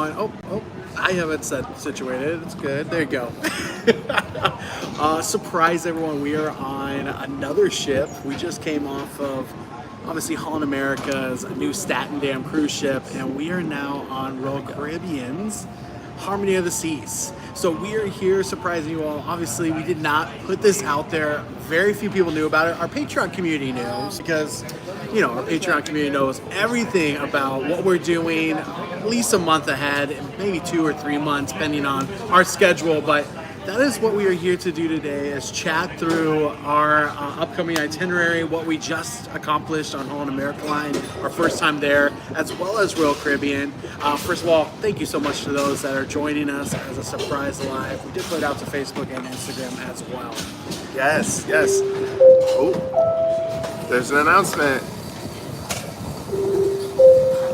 everyone. Oh, I have it situated. It's good. There you go. Surprise, everyone. We are on another ship. We just came off of, obviously, Holland America's new Staten Dam cruise ship, and we are now on Royal Caribbean's Harmony of the Seas. So we are here surprising you all. Obviously, we did not put this out there. Very few people knew about it. Our Patreon community knows because, our Patreon community knows everything about what we're doing at least a month ahead, maybe 2 or 3 months, depending on our schedule. But that is what we are here to do today, is chat through our upcoming itinerary, what we just accomplished on Holland America Line, our first time there, as well as Royal Caribbean. First of all, thank you so much to those that are joining us as a surprise live. We did put it out to Facebook and Instagram as well. Yes. Oh, there's an announcement.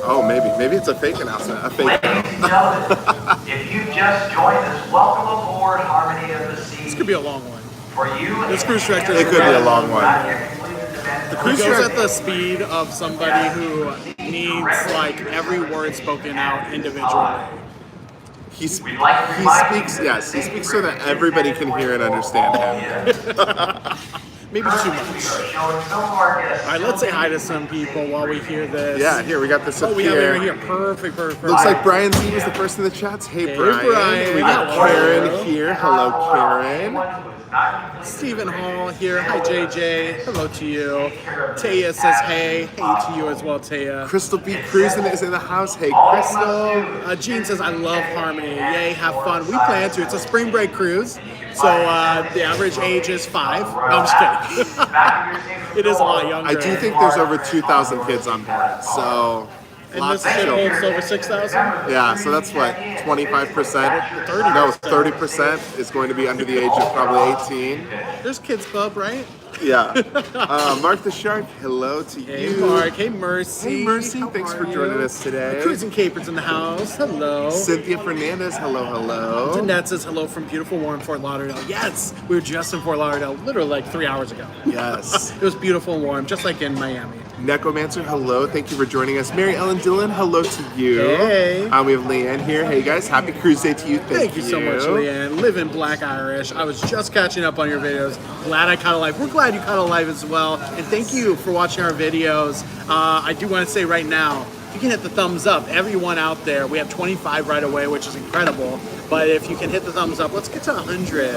Oh, maybe it's a fake announcement. A fake. Ladies and gentlemen, if you just joined us, welcome aboard Harmony of the Seas. This could be a long one. For you, This cruise director, It could be a long one. The cruise goes at the speed of somebody who needs like every word spoken out individually. He speaks so that everybody can hear and understand him. Maybe too much. All right, let's say hi to some people while we hear this. Yeah, here, we got this up we here. have it right here. Perfect. Looks like Brian Z was the first in the chats. Hey, Brian. We got Hello. Karen here. Hello, Karen. Stephen Hall here. Hi, JJ. Hello to you. Taya says hey. Hey to you as well, Taya. Crystal B. Cruising is in the house. Hey, Crystal. Jean says, I love Harmony. Yay, have fun. We plan to. It's a spring break cruise. So the average age is 5. No, I'm just kidding. It is a lot younger. I do think there's over 2,000 kids on board. So And lots this of ship children. holds over 6,000? Yeah, so that's what, 25%? 30%. No, 30% is going to be under the age of probably 18. There's Kids Club, right? Yeah. Mark the Shark, hello to Hey, you. Mark. Hey, Mercy. Hey, Mercy, How thanks are for joining you? us today. Cruising Capers in the house. Hello. Cynthia Fernandez, hello. Danette says hello from beautiful, warm Fort Lauderdale. Yes, we were just in Fort Lauderdale literally like 3 hours ago. Yes. It was beautiful and warm, just like in Miami. Necromancer, hello. Thank you for joining us. Mary Ellen Dillon, hello to you. Hey. We have Leanne here. Hey, guys. Happy Cruise Day to you. Thank you so much, Leanne. Live in Black Irish. I was just catching up on your videos. Glad I caught a live. We're glad you caught a live as well. And thank you for watching our videos. I do want to say right now, you can hit the thumbs up. Everyone out there, we have 25 right away, which is incredible. But if you can hit the thumbs up, let's get to 100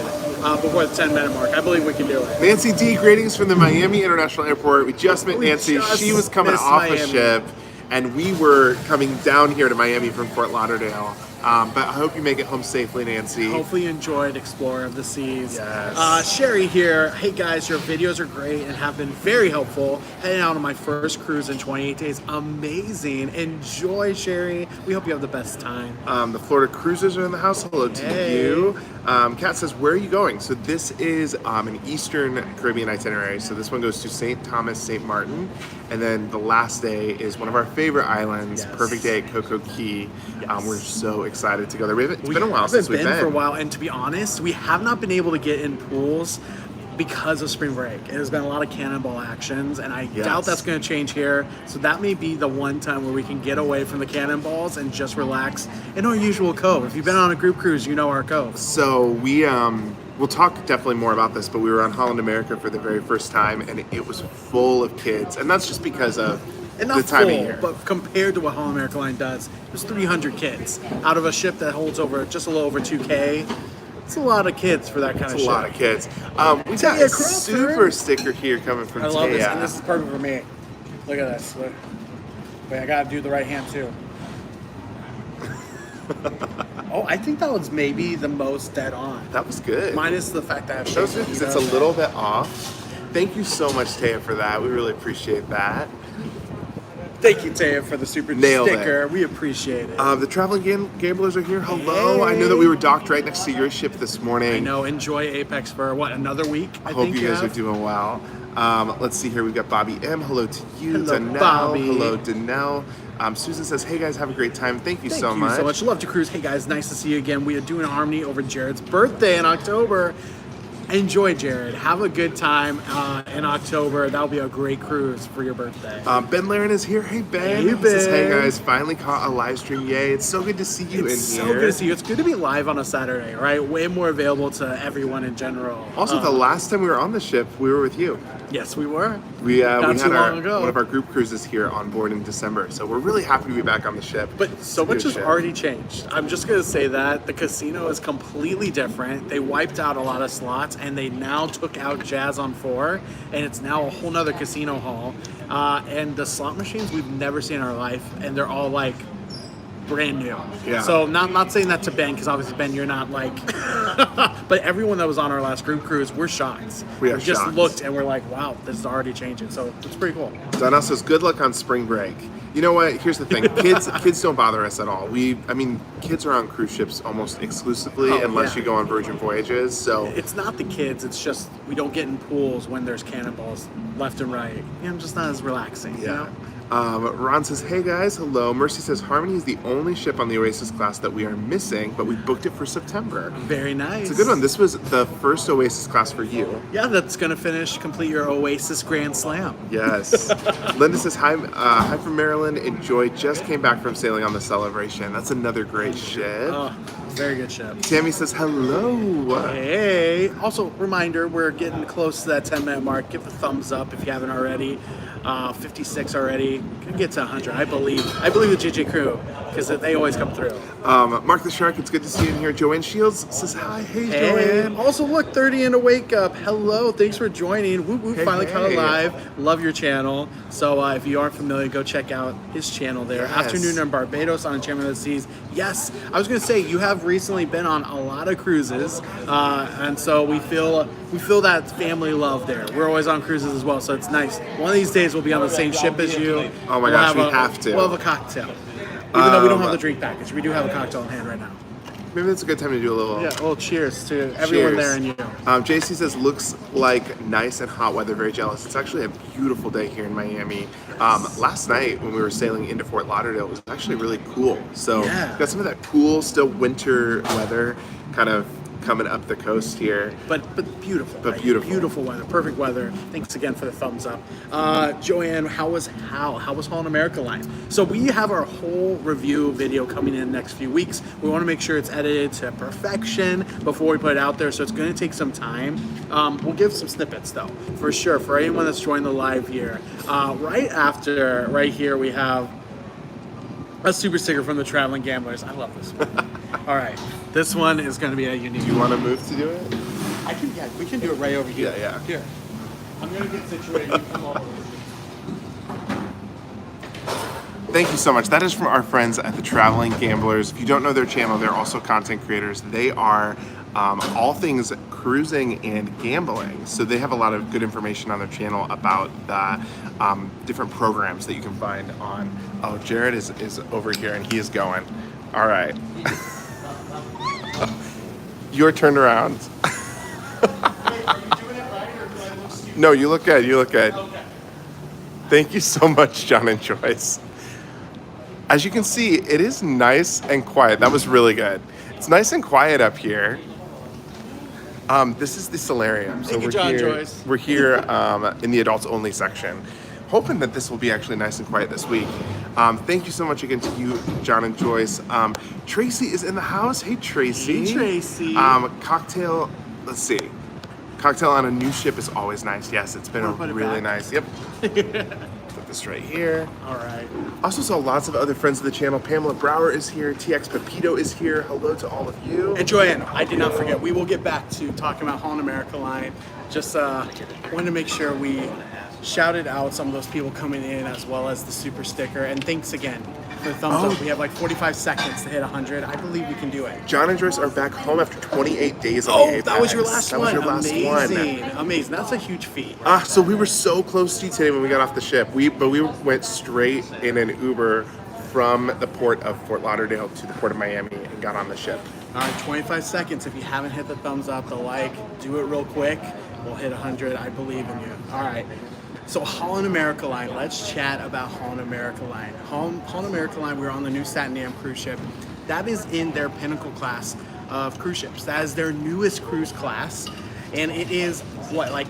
before the 10-minute mark. I believe we can do it. Nancy D, greetings from the Miami International Airport. We just met Nancy. She was coming off a ship, and we were coming down here to Miami from Fort Lauderdale. But I hope you make it home safely, Nancy. Hopefully you enjoyed Explorer of the Seas. Yes. Sherry here. Hey guys, your videos are great and have been very helpful. Heading out on my first cruise in 28 days. Amazing. Enjoy, Sherry. We hope you have the best time. The Florida Cruisers are in the house. Hello to you. Kat says, where are you going? So this is an Eastern Caribbean itinerary. So this one goes to St. Thomas, St. Martin. And then the last day is one of our favorite islands, Perfect Day at Coco Key. We're so excited to go there. It's been a while since we've been. For a while, and to be honest, we have not been able to get in pools because of spring break. There's been a lot of cannonball actions, and I doubt that's going to change here. So that may be the one time where we can get away from the cannonballs and just relax in our usual cove. If you've been on a group cruise, you know our cove. So we'll talk definitely more about this, but we were on Holland America for the very first time, and it was full of kids, and that's just because of the time of year. But compared to what Holland America Line does, there's 300 kids out of a ship that holds over just a little over 2K. It's a lot of kids for that kind of ship. It's a lot of kids. We got a super sticker here coming from Taya. I love this, and this is perfect for me. Look at this. Look. Wait, I gotta do the right hand too. Oh, I think that was maybe the most dead on. That was good. Minus the fact that I have that was good because it's a little bit off. Thank you so much, Taya, for that. We really appreciate that. Thank you, Taya, for the super sticker. We appreciate it. The traveling gamblers are here. Hello. Hey. I know that we were docked right next to your ship this morning. I know. Enjoy Apex for what, another week? I hope you guys are doing well. Let's see here. We've got Bobby M. Hello to you. Hello, Danelle. Bobby. Hello, Danelle. Susan says, hey guys, have a great time. Thank you so much. Thank you so much. Love to cruise. Hey guys, nice to see you again. We are doing Harmony over Jared's birthday in October. Enjoy, Jared. Have a good time in October. That'll be a great cruise for your birthday. Ben Laren is here. Hey, Ben. Hey, He says, hey, Ben. guys, finally caught a live stream. Yay. It's so good to see you It's in so here. good to see you. It's good to be live on a Saturday, right? Way more available to everyone in general. Also, the last time we were on the ship, we were with you. Yes, we were. We had Not too long ago. one of our group cruises here on board in December. So we're really happy to be back on the ship. But so much has ship. already changed. I'm just going to say that the casino is completely different. They wiped out a lot of slots and they now took out Jazz on 4, and it's now a whole nother casino hall. And the slot machines we've never seen in our life, and they're all like brand new. Yeah. So not saying that to Ben, because obviously Ben, you're not like, but everyone that was on our last group cruise, we're shocked. We are just shocked. looked and we're like, wow, this is already changing. So it's pretty cool. Donnell says, good luck on spring break. You know what? Here's the thing. Kids don't bother us at all. Kids are on cruise ships almost exclusively unless you go on Virgin Voyages. So It's not the kids, it's just we don't get in pools when there's cannonballs left and right. Just not as relaxing, you know? Ron says, hey guys, hello. Mercy says, Harmony is the only ship on the Oasis class that we are missing, but we booked it for September. Very nice. It's a good one. This was the first Oasis class for you. Yeah, that's going to complete your Oasis Grand Slam. Yes. Linda says, hi from Maryland. Enjoy. Just came back from sailing on the Celebration. That's another great ship. Oh, very good ship. Tammy says, hello. Hey. Also, reminder, we're getting close to that 10-minute mark. Give the thumbs up if you haven't already. 56 already. Can get to 100. I believe the JJ crew, because they always come through. Mark the Shark, it's good to see you in here. Joanne Shields says, hi. Hey, Joanne. Also, look, 30 in a wake up. Hello, thanks for joining. Woo woo, Hey, finally hey. caught it live. Love your channel. So if you aren't familiar, go check out his channel there. Yes. Afternoon in Barbados on Enchantment of the Seas. Yes, I was gonna say you have recently been on a lot of cruises, and so we feel that family love there. We're always on cruises as well, so it's nice. One of these days we'll be on the same ship as you. Oh my gosh, we have to. We'll have a cocktail. Even though we don't have the drink package, we do have a cocktail in hand right now. Maybe it's a good time to do a little... Yeah, well, cheers to everyone there and you. JC says, looks like nice and hot weather, very jealous. It's actually a beautiful day here in Miami. Last night when we were sailing into Fort Lauderdale, it was actually really cool. So got some of that cool, still winter weather kind of coming up the coast here. But beautiful. But right? beautiful. Beautiful weather. Perfect weather. Thanks again for the thumbs up. Joanne, how was Holland America Line? So we have our whole review video coming in the next few weeks. We want to make sure it's edited to perfection before we put it out there, so it's going to take some time. We'll give some snippets though, for sure, for anyone that's joined the live here. Right here, we have a super sticker from the Traveling Gamblers. I love this one. All right, this one is going to be a unique. You want to move to do it? We can do it right over here. Yeah. Here. I'm going to get situated. You come over. Thank you so much. That is from our friends at the Traveling Gamblers. If you don't know their channel, they're also content creators. They are all things cruising and gambling. So they have a lot of good information on their channel about the different programs that you can find on. Oh, Jared is over here and he is going. All right. You're turned around. No, you look good. You look good. Okay. Thank you so much, John and Joyce. As you can see, it is nice and quiet. That was really good. It's nice and quiet up here. This is the solarium. Thank you, John Joyce. We're here in the adults only section. Hoping that this will be actually nice and quiet this week. Thank you so much again to you, John and Joyce. Tracy is in the house. Hey, Tracy. Hey, Tracy. Cocktail, let's see. Cocktail on a new ship is always nice. Yes, it's been really nice. Yep. Put this right here. All right. Also saw lots of other friends of the channel. Pamela Brower is here. TX Pepito is here. Hello to all of you. And Joanne, I did not forget. We will get back to talking about Holland America Line. Just wanted to make sure we shouted out some of those people coming in, as well as the super sticker. And thanks again for the thumbs up. We have like 45 seconds to hit 100. I believe we can do it. John and Joyce are back home after 28 days on the Apex. That was your last one. That was your last Amazing. one. Amazing. That's a huge feat. So we were so close to you today when we got off the ship. But we went straight in an Uber from the port of Fort Lauderdale to the port of Miami and got on the ship. All right, 25 seconds. If you haven't hit the thumbs up, the like, do it real quick. We'll hit 100. I believe in you. All right. So Holland America Line, let's chat about Holland America Line. Holland America Line, we're on the new Staten Dam cruise ship. That is in their pinnacle class of cruise ships. That is their newest cruise class. and it is I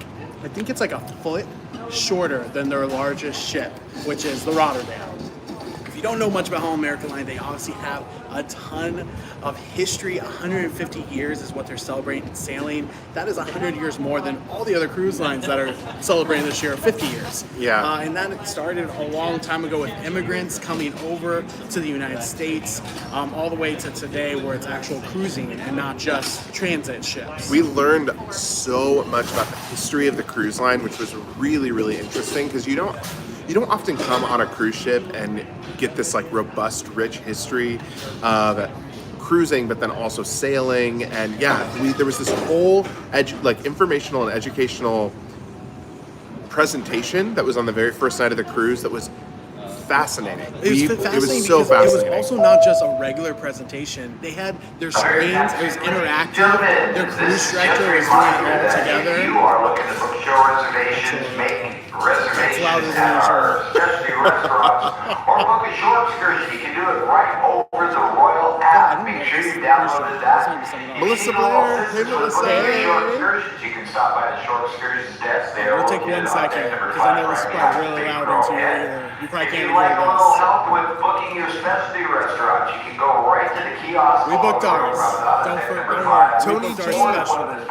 think it's like a foot shorter than their largest ship, which is the Rotterdam. If you don't know much about Holland America Line, they obviously have a ton of history. 150 years is what they're celebrating sailing. That is 100 years more than all the other cruise lines that are celebrating this year, 50 years. Yeah. And that started a long time ago with immigrants coming over to the United States, all the way to today where it's actual cruising and not just transit ships. We learned so much about the history of the cruise line, which was really, really interesting because you don't often come on a cruise ship and get this like robust, rich history of cruising, but then also sailing. And there was this whole informational and educational presentation that was on the very first night of the cruise that was fascinating. It was so fascinating. It was also not just a regular presentation. They had their screens, it was interactive. Their cruise director was doing it all together. If you are looking to book show reservations, make reservations louder than at usual. our specialty restaurants, or book a shore excursion, you can do it right over the Royal app. Make sure you downloaded that. Melissa Blair. Hey, Melissa. Shore excursions, you can stop by the shore excursions desk there. We'll take 1 second because I know this is probably really loud into your ear. You probably If can't you'd like hear a little this. help with booking your specialty restaurant, you can go right to the kiosk. We booked ours. Don't worry. Tony We booked G. our specialty.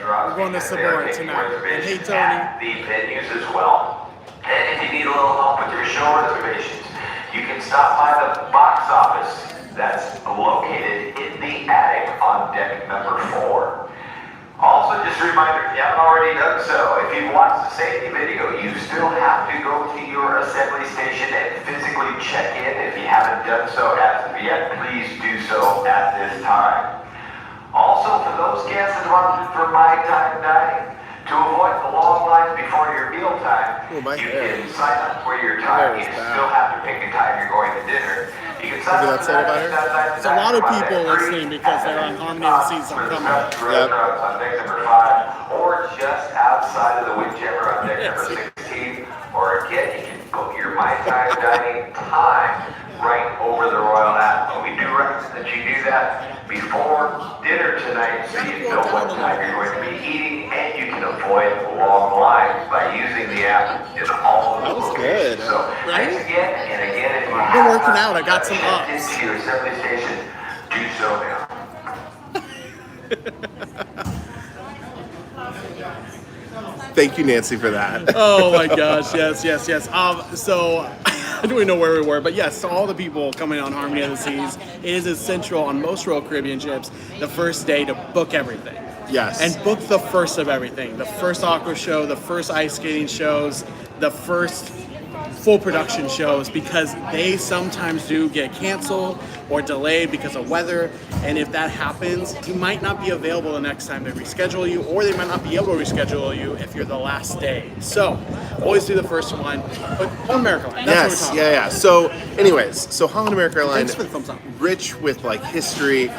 We're going to Sabor tonight. And hey, Tony. The venues as well. And if you need a little help with your show reservations, you can stop by the box office that's located in the attic on deck number 4. Also, just a reminder, if you haven't already done so, if you've watched the safety video, you still have to go to your assembly station and physically check in. If you haven't done so as of yet, please do so at this time. Also, for those guests that want for my time dining, to avoid the long lines before your meal time, Oh, my you hair. can sign up for your time. Hair You is bad. still have to pick a time you're going to dinner. You can sign Look at that up for set about her. that. There's a lot of people listening because they're on Harmony of the Seas on coming. Restaurants on deck number 5, or just outside of the Windjammer on deck number 16. Or again, you can book your My Time dining time right over the Royal app. But we do recommend that you do that before dinner tonight so you know what time you're going to be eating, and you can avoid long lines by using the app in all of the That was locations. good. So Right? thanks again, and again, if you been have working not out. I got some checked ups. into your assembly station, do so now. Thank you, Nancy, for that. Oh my gosh, yes. So I don't even know where we were, but yes, to all the people coming on Harmony of the Seas, it is essential on most Royal Caribbean ships the first day to book everything. Yes. And book the first of everything. The first aqua show, the first ice skating shows, the first full production shows, because they sometimes do get canceled or delayed because of weather. And if that happens, you might not be available the next time they reschedule you, or they might not be able to reschedule you if you're the last day. So always do the first one. But Holland America Line, that's Yes, what we're talking about. So anyways, so Holland America Line, Thanks for the thumbs up. rich with like history.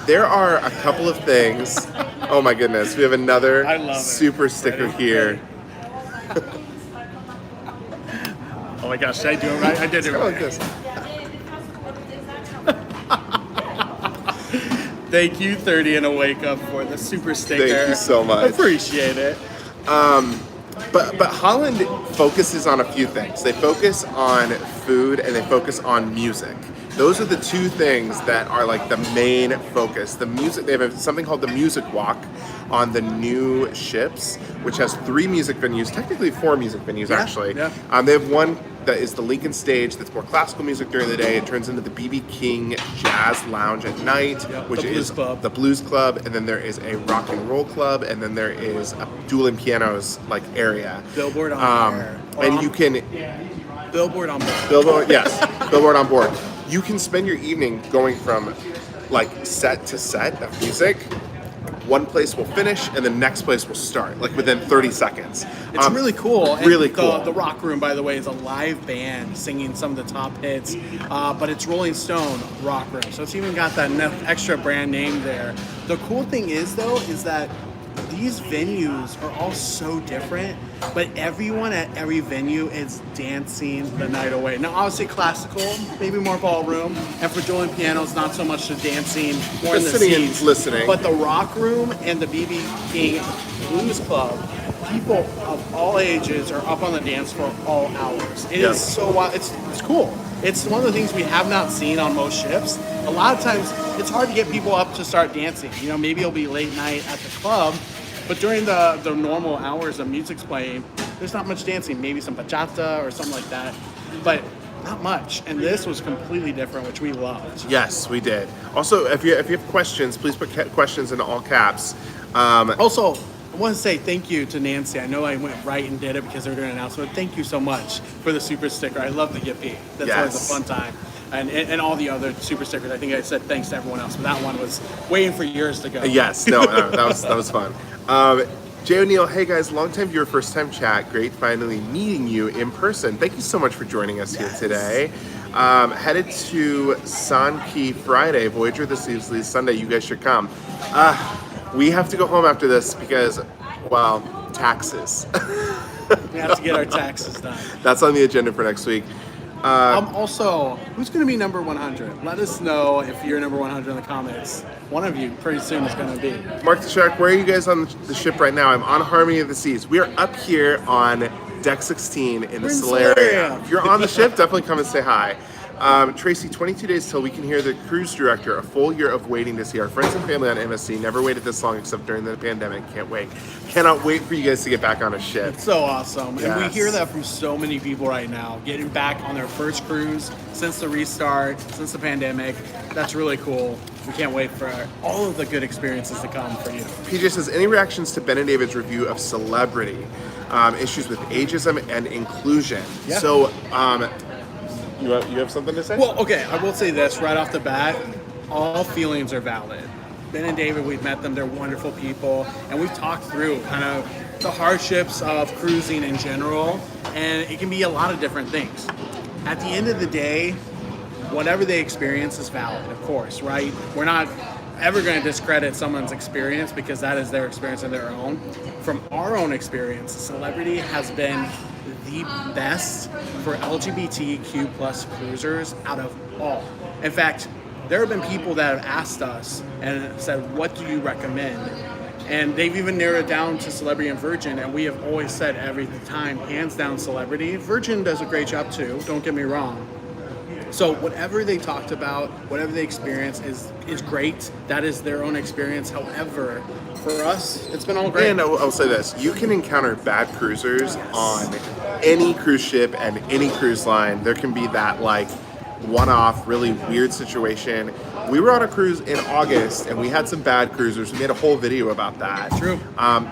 There are a couple of things. Oh my goodness, we have another I love it. super sticker here. Oh my gosh, did I do it right? I did it Go like right. this. Thank you, 30 and a Wake Up, for the super sticker. Thank you so much. Appreciate it. But Holland focuses on a few things. They focus on food and they focus on music. Those are the two things that are like the main focus. The music, they have something called the Music Walk on the new ships, which has 3 music venues, technically 4 music venues actually. yeah. They have one that is the Lincoln Stage that's more classical music during the day. It turns into the B.B. King Jazz Lounge at night, Yep, which the Blues is Club. the Blues Club, and then there is a rock and roll club, and then there is a dueling pianos like area. Billboard on air. Or And on- you can Billboard on board. Billboard, yes, Billboard on board. You can spend your evening going from like set to set of music. One place will finish and the next place will start, like within 30 seconds. It's really cool. And Really cool. The Rock Room, by the way, is a live band singing some of the top hits, but it's Rolling Stone Rock Room, so it's even got that extra brand name there. The cool thing is, though, is that these venues are all so different, but everyone at every venue is dancing the night away. Now, obviously classical, maybe more ballroom, and for dueling pianos, not so much the dancing, more in the Just sitting and seats. listening. But the rock room and the BB King Blues Club, people of all ages are up on the dance floor all hours. It is so wild. It's cool. It's one of the things we have not seen on most ships. A lot of times, it's hard to get people up to start dancing. You know, maybe it'll be late night at the club, but during the normal hours of music's playing, there's not much dancing. Maybe some bachata or something like that, but not much. And this was completely different, which we loved. Yes, we did. Also, if you have questions, please put questions in all caps. Also, I want to say thank you to Nancy. I know I went right and did it because they were doing an announcement. Thank you so much for the super sticker. I love the Yippee. That's always a fun time. And all the other super stickers. I think I said thanks to everyone else, but that one was waiting for years to go. Yes, no, that was fun. Jay O'Neill, hey guys, long time viewer, first time chat. Great finally meeting you in person. Thank you so much for joining us here today. Headed to Sanki Friday, Voyager this evening, Sunday. You guys should come. We have to go home after this because, well, taxes. We have to get our taxes done. That's on the agenda for next week. Also, who's going to be number 100? Let us know if you're number 100 in the comments. One of you pretty soon is going to be. Mark the Shark, where are you guys on the ship right now? I'm on Harmony of the Seas. We are up here on Deck 16 in the Solarium. If you're on the ship, definitely come and say hi. Tracy, 22 days till we can hear the cruise director. A full year of waiting to see our friends and family on MSC. Never waited this long except during the pandemic. Can't wait. Cannot wait for you guys to get back on a ship. It's so awesome. Yes. And we hear that from so many people right now, getting back on their first cruise since the restart, since the pandemic. That's really cool. We can't wait for all of the good experiences to come for you. PJ says, any reactions to Ben and David's review of Celebrity? Issues with ageism and inclusion. Yeah. So, you have something to say? Well, okay, I will say this right off the bat. All feelings are valid. Ben and David, we've met them. They're wonderful people. And we've talked through kind of the hardships of cruising in general. And it can be a lot of different things. At the end of the day, whatever they experience is valid, of course, right? We're not ever going to discredit someone's experience because that is their experience and their own. From our own experience, Celebrity has been the best for LGBTQ plus cruisers out of all. In fact, there have been people that have asked us and said, what do you recommend? And they've even narrowed it down to Celebrity and Virgin, and we have always said every time, hands down Celebrity. Virgin does a great job too, don't get me wrong. So whatever they talked about, whatever they experience is great. That is their own experience. However, for us, it's been all great. And I'll say this, you can encounter bad cruisers on any cruise ship and any cruise line. There can be that like one-off, really weird situation. We were on a cruise in August and we had some bad cruisers. We made a whole video about that. True.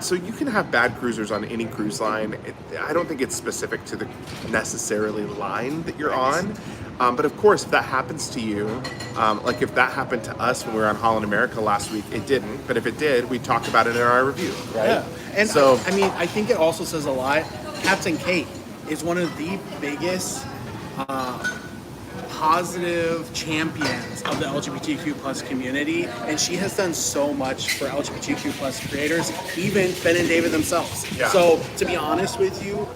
So you can have bad cruisers on any cruise line. I don't think it's specific to the necessarily line that you're on. But of course, if that happens to you, like if that happened to us when we were on Holland America last week, it didn't. But if it did, we talked about it in our review, right? Yeah. And so, I mean, I think it also says a lot. Captain Kate is one of the biggest positive champions of the LGBTQ plus community, and she has done so much for LGBTQ plus creators, even Ben and David themselves. Yeah. So to be honest with you,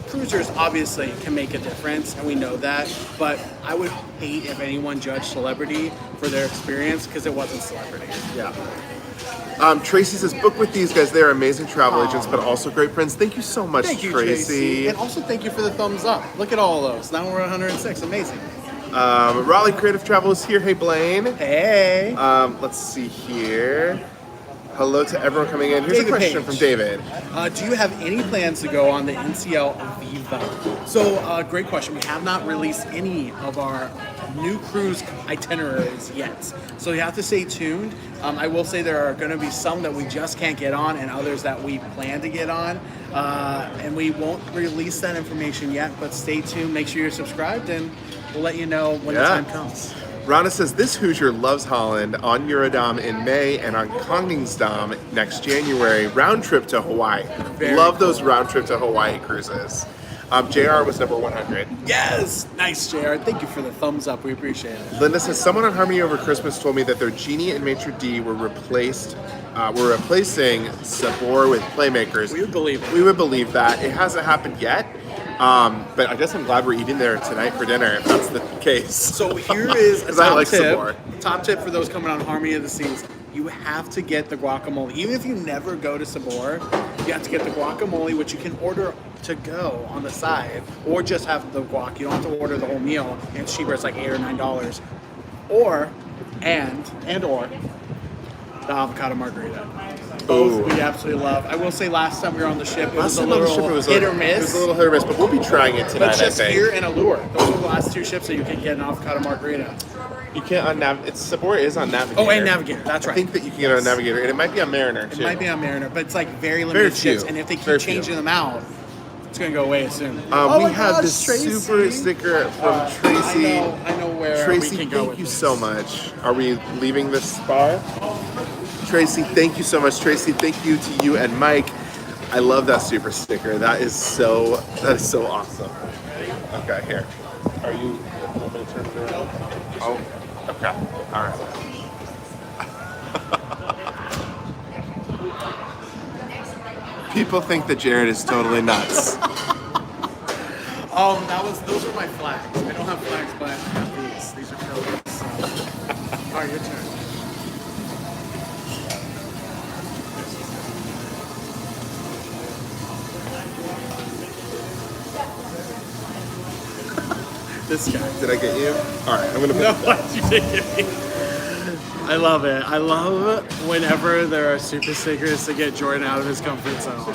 cruisers obviously can make a difference, and we know that, but I would hate if anyone judged Celebrity for their experience because it wasn't Celebrity. yeah. Tracy says, book with these guys. They're amazing travel agents, but also great friends. Thank you so much, Thank you, Tracy. And also thank you for the thumbs up. Look at all of those. Now we're at 106. Amazing. Raleigh Creative Travel is here. Hey, Blaine. Hey. Let's see here. Hello to everyone coming in. Here's David a question Page. from David. Do you have any plans to go on the NCL Aviva? So, great question. We have not released any of our new cruise itineraries yet. So you have to stay tuned. I will say there are going to be some that we just can't get on and others that we plan to get on. And we won't release that information yet, but stay tuned. Make sure you're subscribed and we'll let you know when the time comes. Rana says, this Hoosier loves Holland on Eurodom in May and on Koningsdam next January. Round trip to Hawaii. Very Love cool. those round trip to Hawaii cruises. JR was number 100. Yes! Nice, JR. Thank you for the thumbs up. We appreciate it. Linda says, someone on Harmony over Christmas told me that their Genie and Maitre D were replaced we're replacing Sabor with Playmakers. We would believe it. We would believe that. It hasn't happened yet, but I guess I'm glad we're eating there tonight for dinner if that's the case. So here is a 'Cause I top like tip. Sabor. Top tip for those coming on Harmony of the Seas. You have to get the guacamole. Even if you never go to Sabor, you have to get the guacamole, which you can order to go on the side, or just have the guac. You don't have to order the whole meal. And it's cheaper. It's like $8 or $9. Or, or the avocado margarita. Both Ooh. we absolutely love. I will say last time we were on the ship, it was Last a time on the little ship, it was hit a, or miss. It was a little hit or miss, but we'll be trying it tonight. But just I think. here and Allure. Those are the last two ships that you can get an avocado margarita. You can't on It's Sabor is on Navigator. Oh, and Navigator. That's right. I think that you can get it on Navigator, and it might be on Mariner It too. might be on Mariner, but it's like very limited few. ships, and if they keep Very few. changing them out, it's gonna go away soon. We my have gosh, this Tracy. super sticker from Tracy. I know where Tracy, we can go thank with you this. so much. Are we leaving this bar? Tracy, thank you so much. Tracy, thank you to you and Mike. I love that super sticker. That is so awesome. Okay, here. Are you want me to turn it around? Oh, okay. All right. People think that Jared is totally nuts. Those are my flags. I don't have flags, but I have these. These are pillars. All right, your turn. This guy. Did I get you? All right, I'm gonna put No, why'd you take it? I love it. I love whenever there are super stickers to get Jordan out of his comfort zone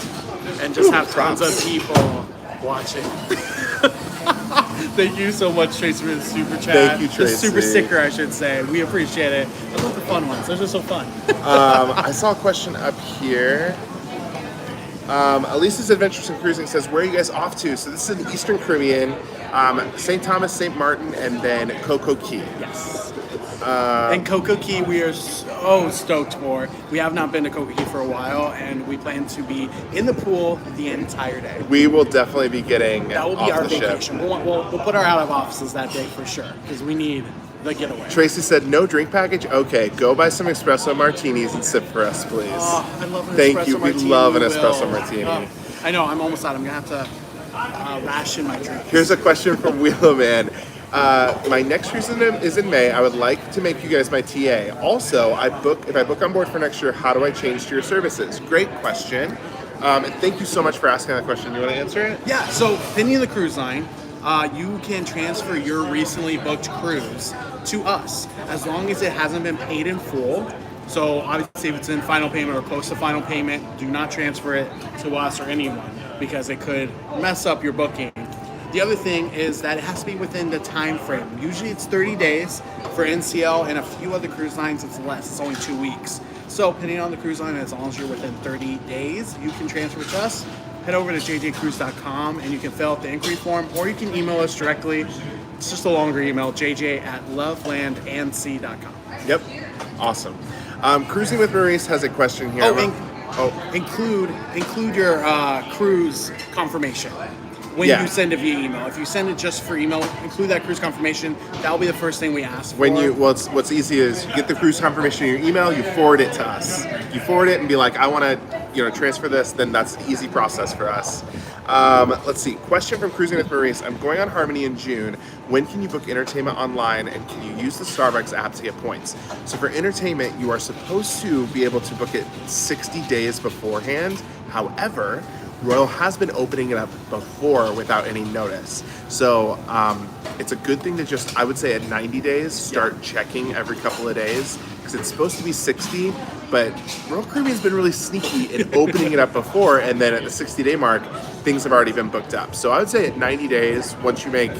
and just have tons of people watching. Thank you so much, Tracy, for the super chat. Thank you, The Tracy. super sticker, I should say. We appreciate it. I love the fun ones. Those are so fun. I saw a question up here. Elisa's Adventures in Cruising says, where are you guys off to? So this is in the Eastern Caribbean, St. Thomas, St. Martin, and then Coco Key. Yes. And Coco Key, we are so stoked for. We have not been to Coco Key for a while, and we plan to be in the pool the entire day. We will definitely be getting That will be off our the ship. vacation. We'll put our out of offices that day for sure, because we need the getaway. Tracy said, no drink package? Okay, go buy some espresso martinis and sip for us, please. Oh, I love an Thank espresso you. We martini. love an We espresso will. martini. I know, I'm almost out. I'm going to have to ration my drink. Here's a question from Wheeloman. My next cruise is in May. I would like to make you guys my TA. Also, if I book on board for next year, how do I change to your services? Great question. And thank you so much for asking that question. You want to answer it? Yeah, so depending on the cruise line, you can transfer your recently booked cruise to us as long as it hasn't been paid in full. So obviously if it's in final payment or close to final payment, do not transfer it to us or anyone because it could mess up your booking. The other thing is that it has to be within the time frame. Usually it's 30 days for NCL, and a few other cruise lines it's less. It's only 2 weeks. So depending on the cruise line, as long as you're within 30 days, you can transfer to us. Head over to jjcruise.com and you can fill out the inquiry form, or you can email us directly. It's just a longer email, jj@lovelandandc.com. Yep. Awesome. Cruising with Maurice has a question here. Include your cruise confirmation when Yeah. you send it via email. If you send it just for email, include that cruise confirmation. That'll be the first thing we ask for. What's easy is you get the cruise confirmation in your email, you forward it to us. You forward it and be like, I want to, transfer this. Then that's an easy process for us. Let's see. Question from Cruising with Maurice. I'm going on Harmony in June. When can you book entertainment online, and can you use the Starbucks app to get points? So for entertainment, you are supposed to be able to book it 60 days beforehand. However, Royal has been opening it up before without any notice. So it's a good thing to just, I would say at 90 days, start checking every couple of days, because it's supposed to be 60, but Royal Caribbean's been really sneaky in opening it up before, and then at the 60-day mark, things have already been booked up. So I would say at 90 days, once you make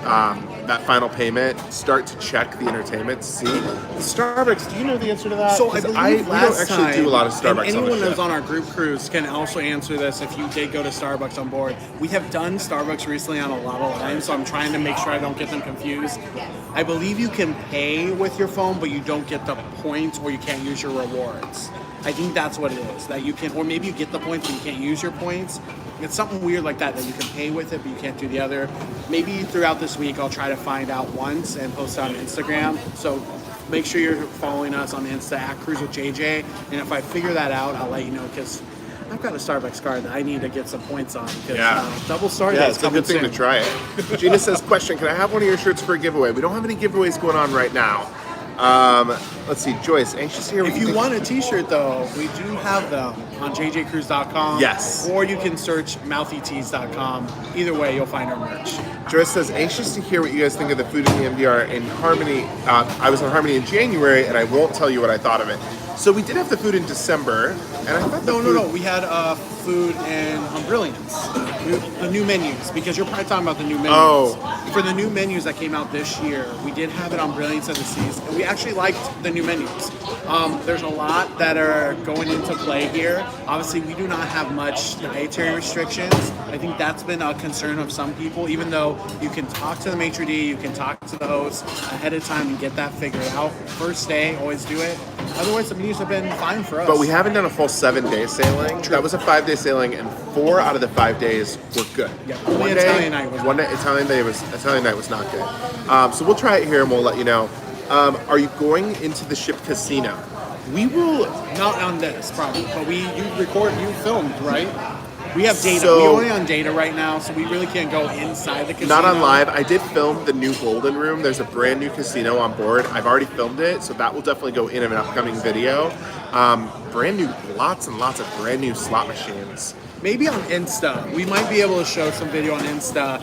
that final payment, start to check the entertainment to see. Starbucks, do you know the answer to that? So I 'Cause believe we last don't actually time, do a lot of and Starbucks on anyone the ship. that's on our group cruise can also answer this if you did go to Starbucks on board. We have done Starbucks recently on a lot of lines, so I'm trying to make sure I don't get them confused. I believe you can pay with your phone, but you don't get the points, or you can't use your rewards. I think that's what it is, that you can, or maybe you get the points but you can't use your points. It's something weird like that you can pay with it but you can't do the other. Maybe throughout this week I'll try to find out once and post it on Instagram. So make sure you're following us on Insta at Cruise with JJ. And if I figure that out, I'll let you know because I've got a Starbucks card that I need to get some points on. Because double Star Day is it's a coming good thing soon. to try it. Gina says, question, can I have one of your shirts for a giveaway? We don't have any giveaways going on right now. Let's see, Joyce, anxious to hear what If you think. want a t-shirt though, we do have them on jjcruise.com. Yes. Or you can search mouthytees.com. Either way, you'll find our merch. Joyce says, anxious to hear what you guys think of the food in the MDR in Harmony. I was on Harmony in January, and I won't tell you what I thought of it. So we did have the food in December, and I thought the food... No. We had food in Brilliance. The new menus, because you're probably talking about the new menus. Oh. For the new menus that came out this year, we did have it on Brilliance of the Seas, and we actually liked the new menus. There's a lot that are going into play here. Obviously, we do not have much dietary restrictions. I think that's been a concern of some people, even though you can talk to the maitre d', you can talk to the host ahead of time and get that figured out. First day, always do it. Otherwise, the menus have been fine for us. But we haven't done a full 7-day sailing. True. That was a 5-day sailing, and 4 out of the 5 days were good. Yeah, only Italian night was one day Italian night was not good. So we'll try it here, and we'll let you know. Are you going into the ship casino? We will. Not on this, probably, but you filmed, right? We have data. So- We're only on data right now, so we really can't go inside the casino. Not on live. I did film the new Golden Room. There's a brand new casino on board. I've already filmed it, so that will definitely go in an upcoming video. Brand new, lots and lots of brand new slot machines. Maybe on Insta. We might be able to show some video on Insta,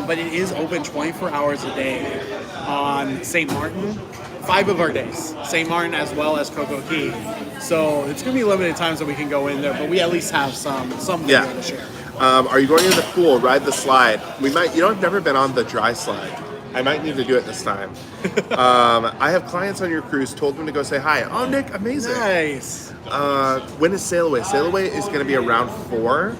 but it is open 24 hours a day on St. Martin. 5 of our days, St. Martin as well as Coco Key. So it's going to be limited times that we can go in there, but we at least have some video to share. Are you going in the pool, ride the slide? We might. You know, I've never been on the dry slide. I might need to do it this time. I have clients on your cruise. Told them to go say hi. Oh, Nick, amazing. Nice. When is sail away? Sail away is going to be around 4.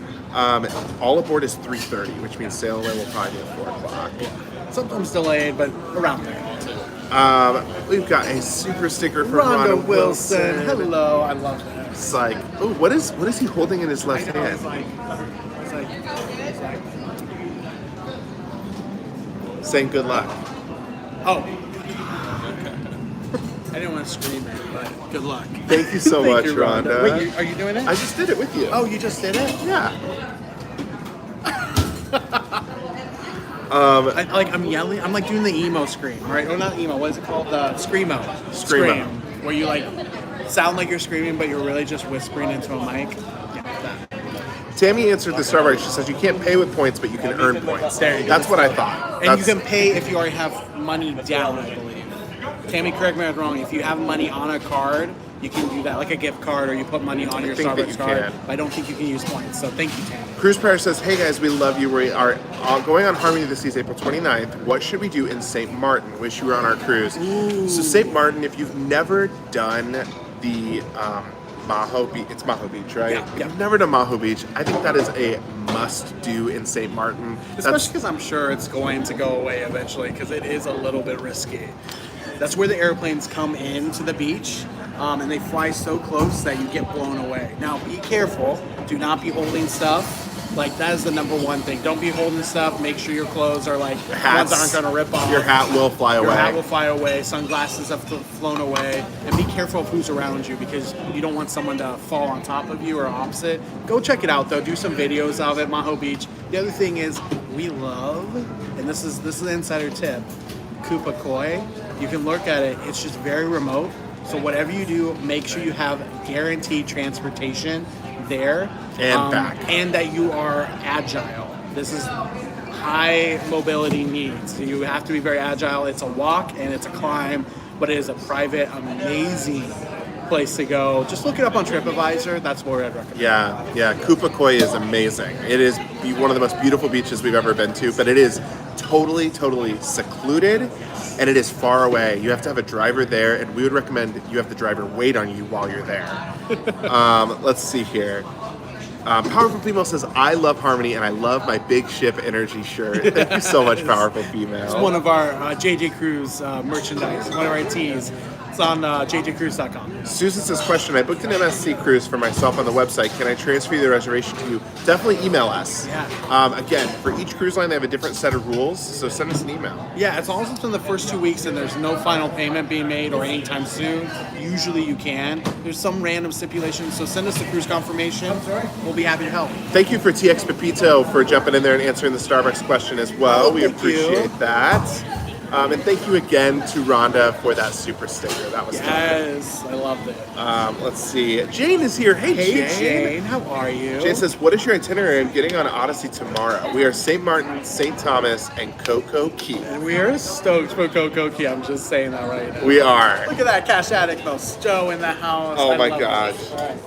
All aboard is 3:30, which means sail away will probably be at 4 o'clock. Sometimes delayed, but around there. We've got a super sticker from Rhonda Rhonda Wilson. Hello. I love that. It's like, oh, what is he holding in his left I know, hand? it's like Saying good luck. oh. I didn't want to scream it, but good luck. Thank you so Thank much, you, Rhonda. Wait, are you doing it? I just did it with you. Oh, you just did it? Yeah. I'm yelling. I'm like doing the emo scream, right? Or not emo. What is it called? The screamo. Screamo. Where you like sound like you're screaming, but you're really just whispering into a mic. Yeah, that. Tammy answered the Starbucks. She says you can't pay with points, but you can earn points. There you go. That's what I thought. And you can pay if you already have money down, I believe. Tammy, correct me if I'm wrong. If you have money on a card, you can do that, like a gift card, or you put money on your think that Starbucks you card. can. But I don't think you can use points. So thank you, Tammy. Cruise Prayer says, hey guys, we love you. We are going on Harmony of the Seas April 29th. What should we do in St. Martin? Wish you were on our cruise. So St. Martin, if you've never done the Maho Beach, it's Maho Beach, right? Yeah. If you've never done Maho Beach, I think that is a must-do in St. Martin. Especially because I'm sure it's going to go away eventually, because it is a little bit risky. That's where the airplanes come into the beach, and they fly so close that you get blown away. Now, be careful. Do not be holding stuff. Like, that is the number one thing. Don't be holding stuff. Make sure your clothes are like ones aren't going to rip off. Your hat will fly away. Your hat will fly away. Sunglasses have flown away. And be careful of who's around you, because you don't want someone to fall on top of you or opposite. Go check it out, though. Do some videos of it, Maho Beach. The other thing is, we love, and this is an insider tip, Kupa Koi. You can look at it. It's just very remote. So whatever you do, make sure you have guaranteed transportation there. And back. And that you are agile. This is high mobility needs. So you have to be very agile. It's a walk and it's a climb, but it is a private, amazing place to go. Just look it up on TripAdvisor. That's where I'd recommend. Yeah. Kupa Koi is amazing. It is one of the most beautiful beaches we've ever been to, but it is totally secluded, and it is far away. You have to have a driver there, and we would recommend you have the driver wait on you while you're there. Let's see here. Powerful Female says, I love Harmony and I love my big ship energy shirt. Thank you so much, Powerful Female. It's one of our JJ Cruise merchandise, one of our tees. It's It's on jjcruise.com. Susan says, question, I booked an MSC cruise for myself on the website. Can I transfer the reservation to you? Definitely email us. Yeah. Again, for each cruise line, they have a different set of rules, so send us an email. Yeah, as long as it's in the first 2 weeks and there's no final payment being made or anytime soon, usually you can. There's some random stipulations, so send us the cruise confirmation. We'll be happy to help. Thank you for TX Pepito for jumping in there and answering the Starbucks question as well. Oh, We thank appreciate you. that. And thank you again to Rhonda for that super sticker. That was Yes, I loved it. Let's see. Jane is here. Hey, Hey Jane, how are you? Jane says, what is your itinerary? I'm getting on Odyssey tomorrow. We are St. Martin, St. Thomas, and Coco Key. And we are stoked for Coco Key. I'm just saying that right now. We are. Look at that cash addict, though. Joe in the house. Oh I my love gosh. it. All right.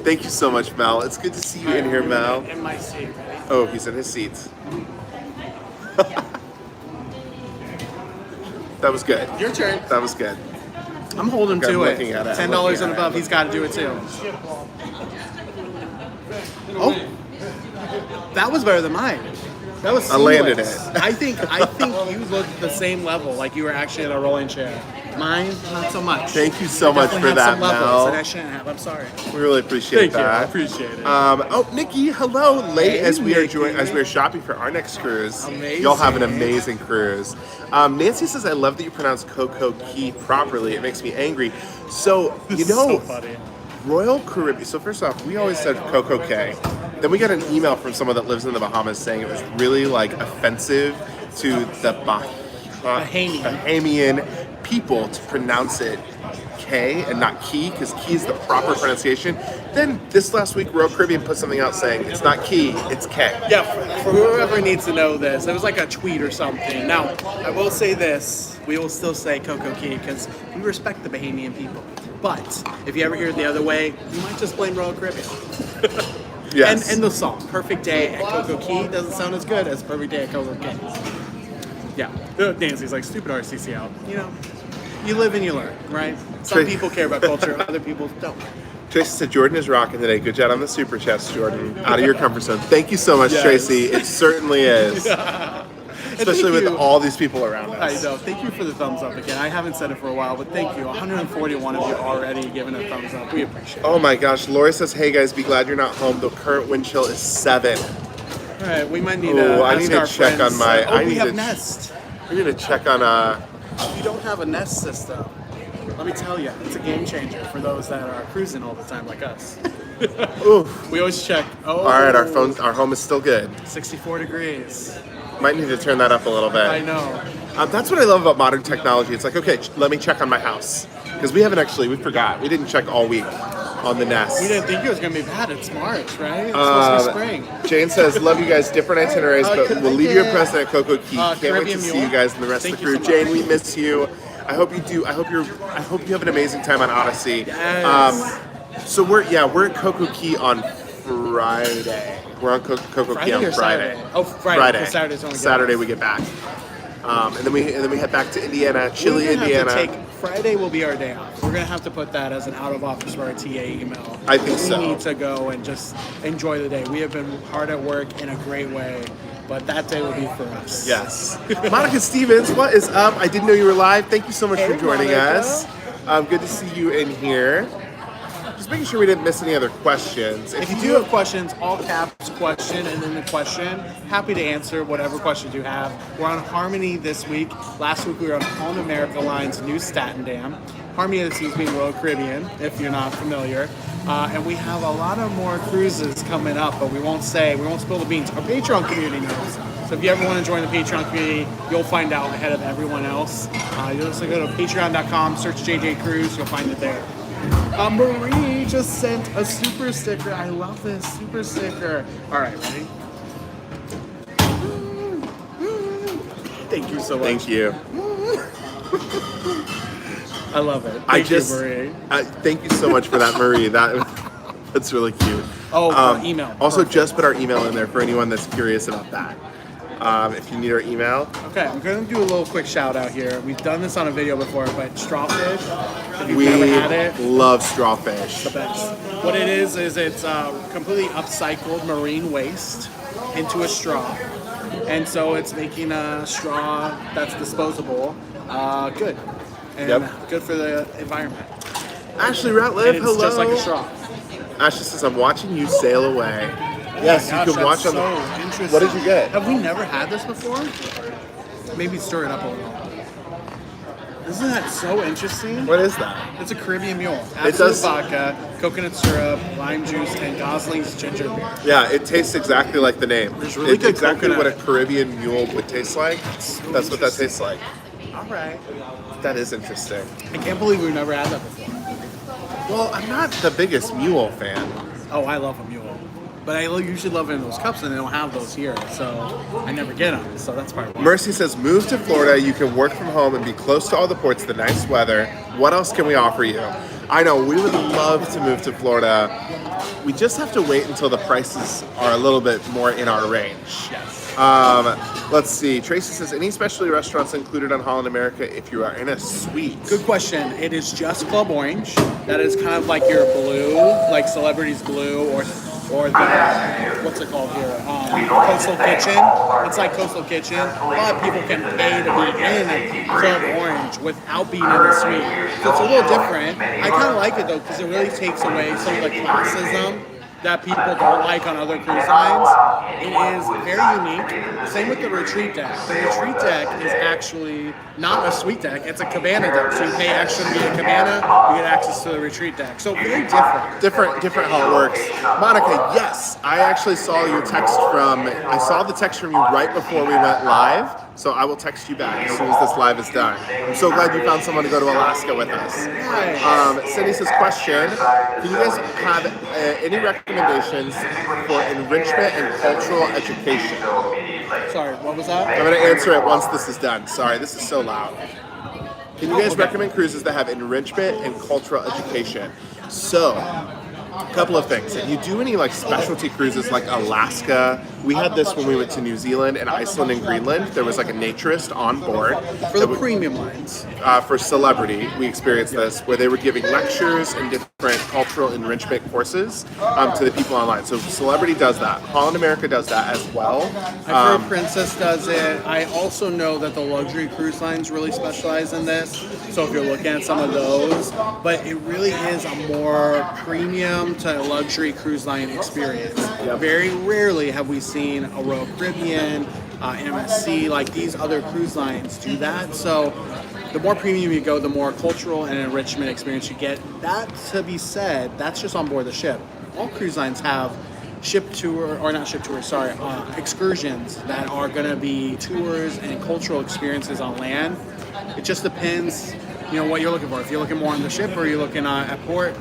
Thank you so much, Mel. It's good to see you in here, Mel. In my seat, ready? Oh, he's in his seat. That was good. Your turn. That was good. I'm holding I'm to looking it. at it. I'm $10 looking and at above, it. he's got to do it too. Oh, that was better than mine. That was I landed seamless. it. I think you looked the same level, like you were actually in a rolling chair. Mine, not so much. Thank you so much Definitely for have that, some levels Mel. that I shouldn't have. I'm sorry. We really appreciate Thank you. I that. appreciate it. Oh, Nikki, hello. Late Hey, as we Nikki. are shopping for our next cruise. Amazing. Y'all have an amazing cruise. Nancy says, I love that you pronounce Coco Key properly. It makes me angry. So, you This is know, so funny. Royal Caribbean. So first off, we always said Coco Cay. Then we got an email from someone that lives in the Bahamas saying it was really like offensive to the Bahamian people to pronounce it K and not Key, because Key is the proper pronunciation. Then this last week, Royal Caribbean put something out saying it's not Key, it's K. Yeah, for whoever needs to know this, it was like a tweet or something. Now, I will say this, we will still say Coco Key because we respect the Bahamian people. But if you ever hear it the other way, you might just blame Royal Caribbean. Yes. And the song, Perfect Day at Coco Key, doesn't sound as good as Perfect Day at Coco Key. Yeah, Nancy's like, stupid RCC out. You know, you live and you learn, right? Some people care about culture, other people don't. Tracy said, Jordan is rocking today. Good job on the super chats, Jordan. Out of your comfort zone. Thank you so much, Yes. Tracy. It certainly is. Especially with you. all these people around I us. know. Thank you for the thumbs up again. I haven't said it for a while, but thank you. 141 of you already giving a thumbs up. We appreciate it. Oh my gosh. Lori says, hey guys, be glad you're not home. The current wind chill is 7. All right, we might need Oh, to I ask need to our check friends. on my- Oh, I we need have to- Nest. We're going to check on If you don't have a Nest system, let me tell you, it's a game changer for those that are cruising all the time like us. Oof. We always check. Oh, All right, our home is still good. 64 degrees. Might need to turn that up a little bit. I know. That's what I love about modern technology. It's like, okay, let me check on my house. Because we forgot. We didn't check all week on the Nest. We didn't think it was going to be bad. It's March, right? It's supposed to be spring. Jane says, love you guys, different itineraries, but we'll leave you a present at Coco Key. Can't wait Caribbean to see Mule. you guys and the rest Thank of the crew. you so much. Jane, we miss you. I hope you do. I hope you have an amazing time on Odyssey. Yes. So we're at Coco Key on Friday. We're on Coco Key Friday on or Friday. Saturday? Oh, Friday. because Saturday's only Saturday we get back. And then we head back to Indiana, Chile, We're gonna have Indiana. to take Friday will be our day off. We're gonna have to put that as an out of office for our TA email. I think so. We need to go and just enjoy the day. We have been hard at work in a great way, but that day will be for us. Yes. Monica Stevens, what is up? I didn't know you were live. Thank you so much Hey, for joining Monica. us. Good to see you in here. Just making sure we didn't miss any other questions. If you do have questions, all caps question and then the question. Happy to answer whatever questions you have. We're on Harmony this week. Last week we were on Home America Line's new Staten Dam. Harmony of the Seas being Royal Caribbean, if you're not familiar. And we have a lot of more cruises coming up, but we won't spill the beans. Our Patreon community knows. So if you ever want to join the Patreon community, you'll find out ahead of everyone else. You'll just go to patreon.com, search JJ Cruise, you'll find it there. Marie just sent a super sticker. I love this super sticker. All right, ready? Thank you so much. Thank you. I love it. I Thank you, just Marie. thank you so much for that, Marie. That's really cute. Oh, our email. Also, Perfect. just put our email in there for anyone that's curious about that. If you need our email, Okay, I'm going to do a little quick shout out here. We've done this on a video before, but Strawfish, if you've we never had it, love strawfish. the best. What it is it's completely upcycled marine waste into a straw. And so it's making a straw that's disposable good. and Yep. good for the environment. Ashley Ratliff, And it's hello. just like a straw. Ashley says, I'm watching you sail away. Yes, Gosh, you can watch that's on the. so interesting. What did you get? Have we never had this before? Maybe stir it up a little. Isn't that so interesting? What is that? It's a Caribbean mule. It Absolute does- vodka, coconut syrup, lime juice, and Gosling's ginger beer. Yeah, it tastes exactly like the name. There's really It's good exactly coconut. what a Caribbean mule would taste like. That's what that tastes like. All right. That is interesting. I can't believe we've never had that before. Well, I'm not the biggest mule fan. Oh, I love a mule. But I usually love it in those cups, and they don't have those here, so I never get them. So that's part of why. Mercy says, move to Florida. You can work from home and be close to all the ports, the nice weather. What else can we offer you? I know, we would love to move to Florida. We just have to wait until the prices are a little bit more in our range. Yes. Let's see. Tracy says, any specialty restaurants included on Holland America if you are in a suite? Good question. It is just Club Orange. That is kind of like your blue, like Celebrities Blue, or the what's it called here? Coastal Kitchen. It's like Coastal Kitchen, but people can pay to be in Club Orange without being in the suite. So it's a little different. I kind of like it though because it really takes away some of the classism that people don't like on other cruise lines. It is very unique. Same with the retreat deck. The retreat deck is actually not a suite deck, it's a cabana deck. So you pay extra to be a cabana, you get access to the retreat deck. So very different. Different how it works. Monica, yes, I actually saw your text I saw the text from you right before we went live, so I will text you back as soon as this live is done. I'm so glad you found someone to go to Alaska with us. Cindy says, question, do you guys have any recommendations for enrichment and cultural education? Sorry, what was that? I'm going to answer it once this is done. Sorry, this is so loud. Can you guys recommend cruises that have enrichment and cultural education? So, a couple of things. If you do any like specialty cruises like Alaska, we had this when we went to New Zealand and Iceland and Greenland. There was like a naturist on board. For the premium lines. For Celebrity, we experienced this where they were giving lectures and different cultural enrichment courses to the people online. So Celebrity does that. Holland America does that as well. I've heard Princess does it. I also know that the luxury cruise lines really specialize in this. So if you're looking at some of those, but it really is a more premium to luxury cruise line experience. Yep. Very rarely have we seen a Royal Caribbean, MSC, like these other cruise lines do that. So the more premium you go, the more cultural and enrichment experience you get. That to be said, that's just on board the ship. All cruise lines have excursions that are going to be tours and cultural experiences on land. It just depends, what you're looking for. If you're looking more on the ship or you're looking at port.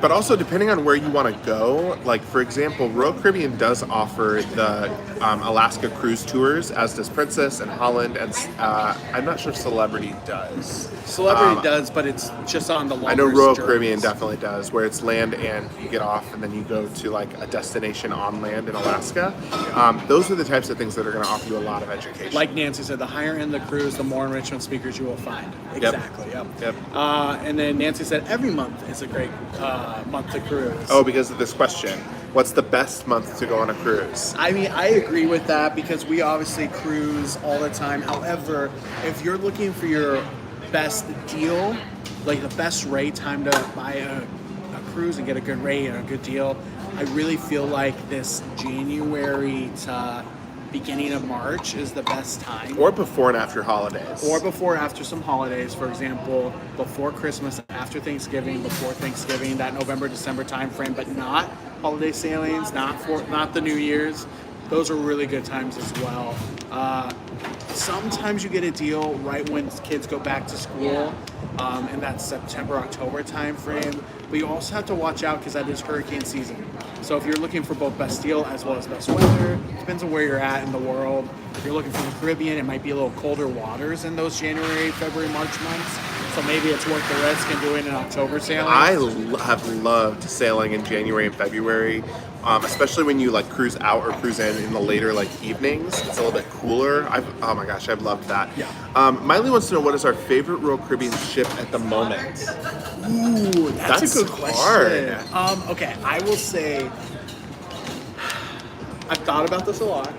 But also, depending on where you want to go, like for example, Royal Caribbean does offer the Alaska cruise tours, as does Princess and Holland, and I'm not sure Celebrity does. Celebrity does, but it's just on the longer I know Royal journeys. Caribbean definitely does, where it's land and you get off and then you go to like a destination on land in Alaska. Those are the types of things that are going to offer you a lot of education. Like Nancy said, the higher end the cruise, the more enrichment speakers you will find. Exactly, yep. And then Nancy said every month is a great month to cruise. Oh, because of this question. What's the best month to go on a cruise? I mean, I agree with that because we obviously cruise all the time. However, if you're looking for your best deal, like the best rate time to buy a cruise and get a good rate and a good deal, I really feel like this January to beginning of March is the best time. Or before and after holidays. Or before, after some holidays, for example, before Christmas, after Thanksgiving, before Thanksgiving, that November, December time frame, but not holiday sailings, not the New Year's. Those are really good times as well. Sometimes you get a deal right when kids go back to school, in that September, October time frame. But you also have to watch out because that is hurricane season. So if you're looking for both best deal as well as best weather, depends on where you're at in the world. If you're looking for the Caribbean, it might be a little colder waters in those January, February, March months. So maybe it's worth the risk in doing an October sailing. I have loved sailing in January and February, especially when you like cruise out or cruise in the later like evenings. It's a little bit cooler. Oh my gosh, I've loved that. Yeah. Miley wants to know, what is our favorite Royal Caribbean ship at the moment? Ooh, that's a good question. Hard. Okay, I will say I've thought about this a lot.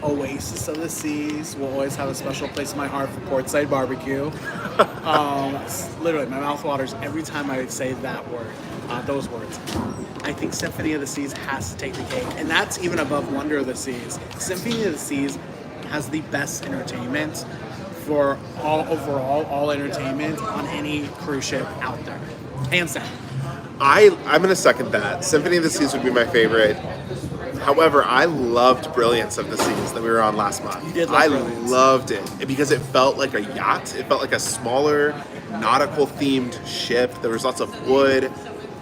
oasis of the seas. Will always have a special place in my heart for portside barbecue. Literally, my mouth waters every time I say that word, those words. I think Symphony of the Seas has to take the cake, and that's even above Wonder of the Seas. Symphony of the Seas has the best entertainment for all entertainment on any cruise ship out there, hands down. I'm going to second that. Symphony of the Seas would be my favorite. However, I loved Brilliance of the Seas that we were on last month. You did love I Brilliance. loved it because it felt like a yacht. It felt like a smaller, nautical-themed ship. There was lots of wood.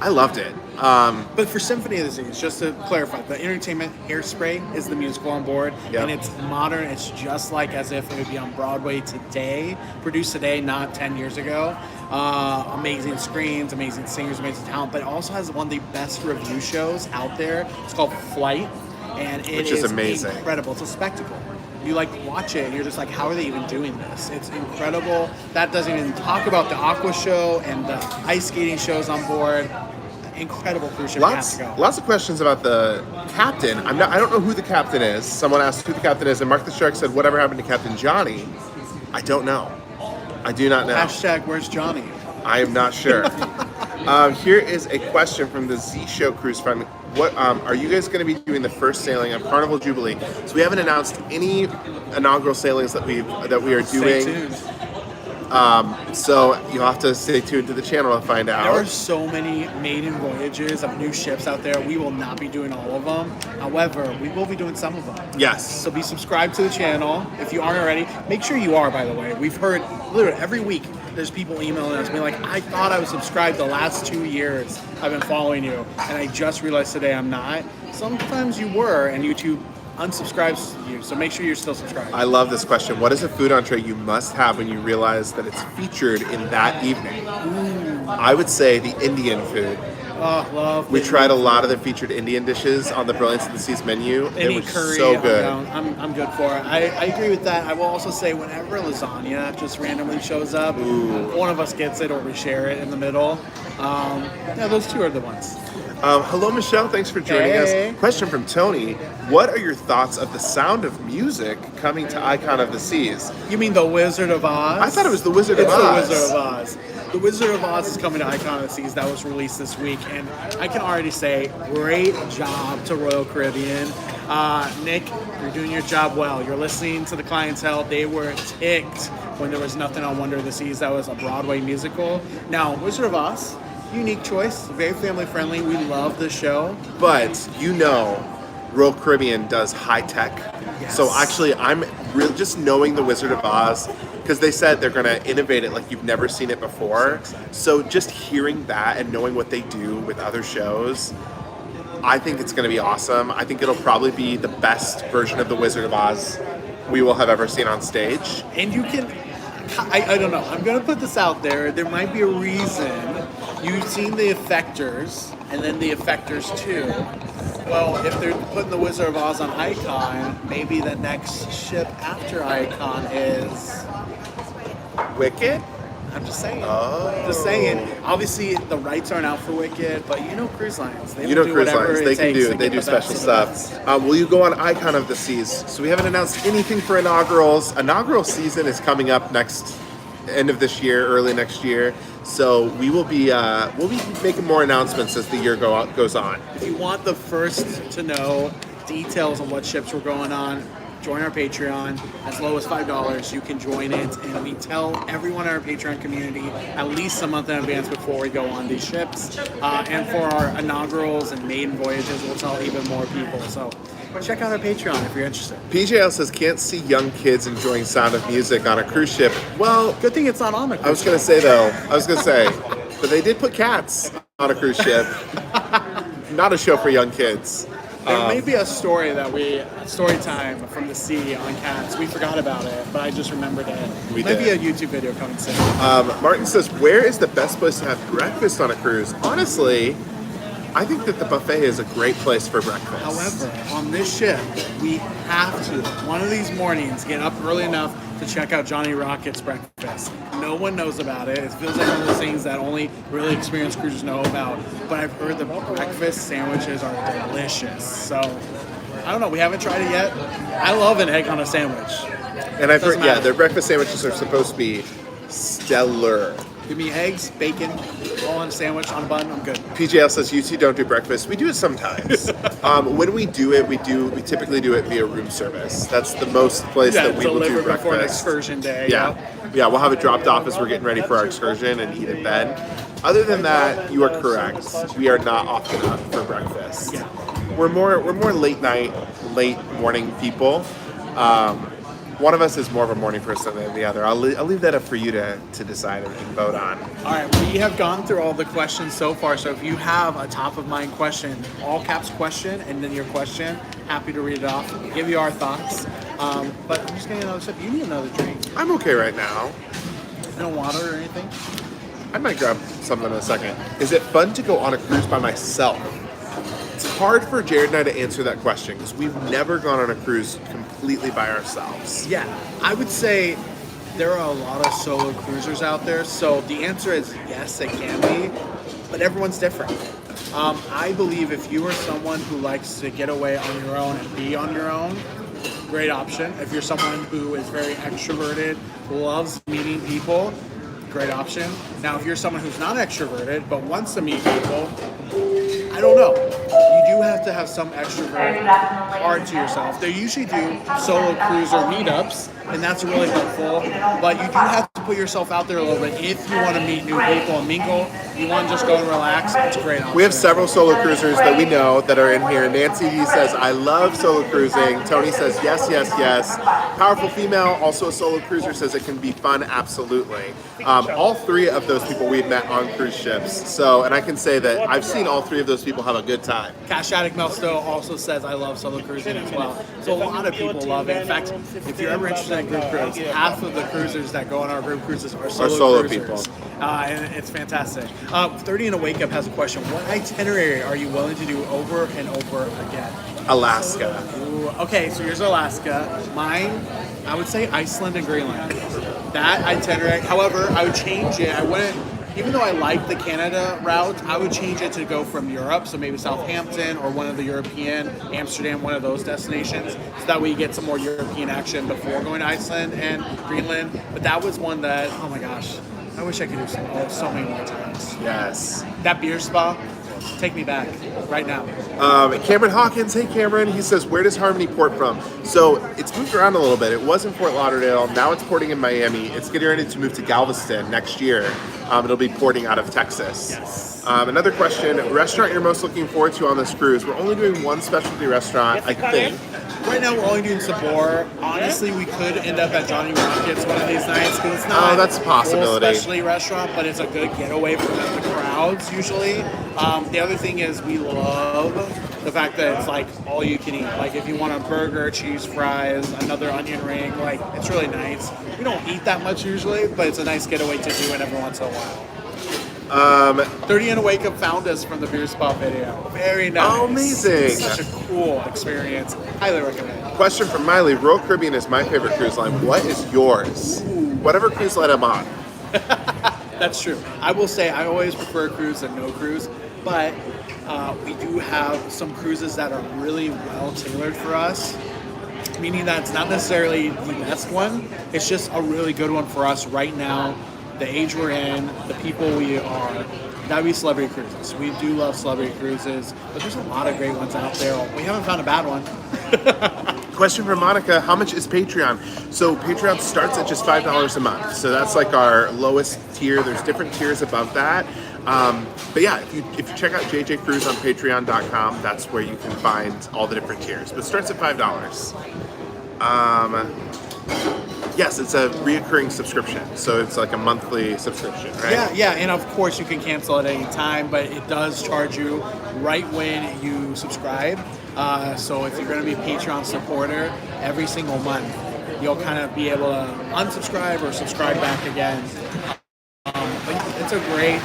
I loved it. But for Symphony of the Seas, just to clarify, the entertainment Hairspray is the musical on board, Yep. and it's modern. It's just like as if it would be on Broadway today, produced today, not 10 years ago. Amazing screens, amazing singers, amazing talent, but it also has one of the best review shows out there. It's called Flight, and it Which is amazing. incredible. It's a spectacle. You like watch it and you're just like, how are they even doing this? It's incredible. That doesn't even talk about the aqua show and the ice skating shows on board. Incredible cruise ship. Lots of questions about the captain. I don't know who the captain is. Someone asked who the captain is, and Mark the Shark said, "Whatever happened to Captain Johnny?" I don't know. I do not know. Hashtag where's Johnny? I am not sure. Here is a question from the Z Show Cruise Fund. What are you guys going to be doing the first sailing of Carnival Jubilee? So we haven't announced any inaugural sailings that we are Stay doing. tuned. So you'll have to stay tuned to the channel to find out. There are so many maiden voyages of new ships out there. We will not be doing all of them. However, we will be doing some of them. Yes. So be subscribed to the channel. If you aren't already, make sure you are, by the way. We've heard literally every week there's people emailing us being like, I thought I was subscribed the last 2 years. I've been following you. And I just realized today I'm not. Sometimes you were, and YouTube unsubscribes you. So make sure you're still subscribed. I love this question. What is a food entree you must have when you realize that it's featured in that evening? I would say the Indian food. Oh, love. We tried a lot of the featured Indian dishes on the Brilliance of the Seas menu. They Any were curry, so good. I'm good for it. I agree with that. I will also say whenever lasagna just randomly shows up, one of us gets it or we share it in the middle. Yeah, those two are the ones. Hello, Michelle. Thanks for joining Hey. us. Question from Tony. What are your thoughts of the Sound of Music coming to Icon of the Seas? You mean The Wizard of Oz? I thought it was The Wizard of It's Oz. The Wizard of Oz. The Wizard of Oz is coming to Icon of the Seas. That was released this week, and I can already say, great job to Royal Caribbean. Nick, you're doing your job well. You're listening to the clientele. They were ticked when there was nothing on Wonder of the Seas that was a Broadway musical. Now, Wizard of Oz, unique choice, very family friendly. We love the show. But you know, Royal Caribbean does high tech. Yes. So actually, I'm really just knowing the Wizard of Oz, because they said they're going to innovate it like you've never seen it before. So just hearing that and knowing what they do with other shows, I think it's going to be awesome. I think it'll probably be the best version of the Wizard of Oz we will have ever seen on stage. And you can, I don't know, I'm going to put this out there. There might be a reason you've seen the Effectors and then the Effectors 2. Well, if they're putting the Wizard of Oz on Icon, maybe the next ship after Icon is Wicked? I'm just saying. Oh. Just saying. Obviously, the rights aren't out for Wicked, but you know cruise lines. They You will know do cruise whatever lines, it they can takes do to they get do the best special of the stuff. best. Will you go on Icon of the Seas? So we haven't announced anything for inaugurals. Inaugural season is coming up next end of this year, early next year. So we'll be making more announcements as the year goes on. If you want the first to know details on what ships we're going on, join our Patreon. As low as $5, you can join it. And we tell everyone in our Patreon community at least a month in advance before we go on these ships. And for our inaugurals and maiden voyages, we'll tell even more people. So check out our Patreon if you're interested. PJL says, can't see young kids enjoying Sound of Music on a cruise ship. Well, Good thing it's not on the cruise I was going to say, but they did put cats on a cruise ship. Not a show for young kids. There may be a story story time from the sea on cats. We forgot about it, but I just remembered it. We Maybe did. a YouTube video coming soon. Martin says, where is the best place to have breakfast on a cruise? Honestly, I think that the buffet is a great place for breakfast. However, on this ship, we have to, one of these mornings, get up early enough to check out Johnny Rocket's breakfast. No one knows about it. It feels like one of those things that only really experienced cruisers know about. But I've heard the breakfast sandwiches are delicious. So I don't know. We haven't tried it yet. I love an egg on a sandwich. And I've heard, Doesn't yeah, matter. their breakfast sandwiches are supposed to be stellar. Give me eggs, bacon, all on a sandwich, on a bun. I'm good. PJL says you two don't do breakfast. We do it sometimes. When we do it, we typically do it via room service. That's the most place Yeah, that we will do deliver before an breakfast. excursion day. Yeah, yeah, we'll have it dropped off as we're getting ready for our excursion and eat it then. Other than that, you are correct. We are not often up for breakfast. Yeah. We're more late night, late morning people. One of us is more of a morning person than the other. I'll leave that up for you to decide and vote on. All right, we have gone through all the questions so far. So if you have a top of mind question, all caps question, and then your question, happy to read it off, give you our thoughts. But I'm just getting another sip. You need another drink. I'm okay right now. No water or anything? I might grab something in a second. Is it fun to go on a cruise by myself? It's hard for Jared and I to answer that question because we've never gone on a cruise completely by ourselves. Yeah, I would say there are a lot of solo cruisers out there. So the answer is yes, it can be, but everyone's different. I believe if you are someone who likes to get away on your own and be on your own, great option. If you're someone who is very extroverted, loves meeting people, great option. Now, if you're someone who's not extroverted but wants to meet people, I don't know. You do have to have some extrovert part to yourself. They usually do solo cruiser meetups, and that's really helpful. But you do have to put yourself out there a little bit if you want to meet new people and mingle. You want to just go and relax. It's a great option. We have several solo cruisers that we know that are in here. Nancy D says, I love solo cruising. Tony says, yes, yes, yes. Powerful Female, also a solo cruiser, says it can be fun. Absolutely. All three of those people we've met on cruise ships. So, and I can say that I've seen all three of those people have a good time. Cash Addict Melsto also says I love solo cruising as well. So a lot of people love it. In fact, if you're ever interested in group cruise, half of the cruisers that go on our group cruises are solo cruisers. people. And it's fantastic. 30 and a Wake Up has a question. What itinerary are you willing to do over and over again? Alaska. Ooh, okay, so here's Alaska. Mine, I would say Iceland and Greenland. That itinerary, however, I would change it. I wouldn't, even though I like the Canada route, I would change it to go from Europe, so maybe Southampton or one of the European, Amsterdam, one of those destinations, so that way you get some more European action before going to Iceland and Greenland. But that was one that, oh my gosh, I wish I could do so many more times. Yes. That beer spa, take me back right now. Cameron Hawkins, hey Cameron, he says, where does Harmony port from? So it's moved around a little bit. It was in Fort Lauderdale, now it's porting in Miami. It's getting ready to move to Galveston next year. It'll be porting out of Texas. Yes. Another question, restaurant you're most looking forward to on this cruise? We're only doing one specialty restaurant, I think. Right now we're only doing Sabor. Honestly, we could end up at Johnny Rockets one of these nights because it's not that's a possibility. a full specialty restaurant, but it's a good getaway from the crowds usually. The other thing is we love the fact that it's like all you can eat. Like if you want a burger, cheese fries, another onion ring, like it's really nice. We don't eat that much usually, but it's a nice getaway to do it every once in a while. 30 and a Wake Up found us from the beer spa video. Very nice. Oh, amazing. It's such a cool experience. Highly recommend. Question from Miley, Royal Caribbean is my favorite cruise line. What is yours? Whatever cruise line I'm on. That's true. I will say I always prefer a cruise than no cruise, but we do have some cruises that are really well tailored for us, meaning that it's not necessarily the best one. It's just a really good one for us right now, the age we're in, the people we are. That'd be Celebrity Cruises. We do love Celebrity Cruises, but there's a lot of great ones out there. We haven't found a bad one. Question from Monica, how much is Patreon? So Patreon starts at just $5 a month. So that's like our lowest tier. There's different tiers above that. But yeah, if you check out JJ Cruise on patreon.com, that's where you can find all the different tiers. But it starts at $5. Yes, it's a reoccurring subscription. So it's like a monthly subscription, right? Yeah, and of course you can cancel at any time, but it does charge you right when you subscribe. So if you're going to be a Patreon supporter, every single month you'll kind of be able to unsubscribe or subscribe back again. But it's a great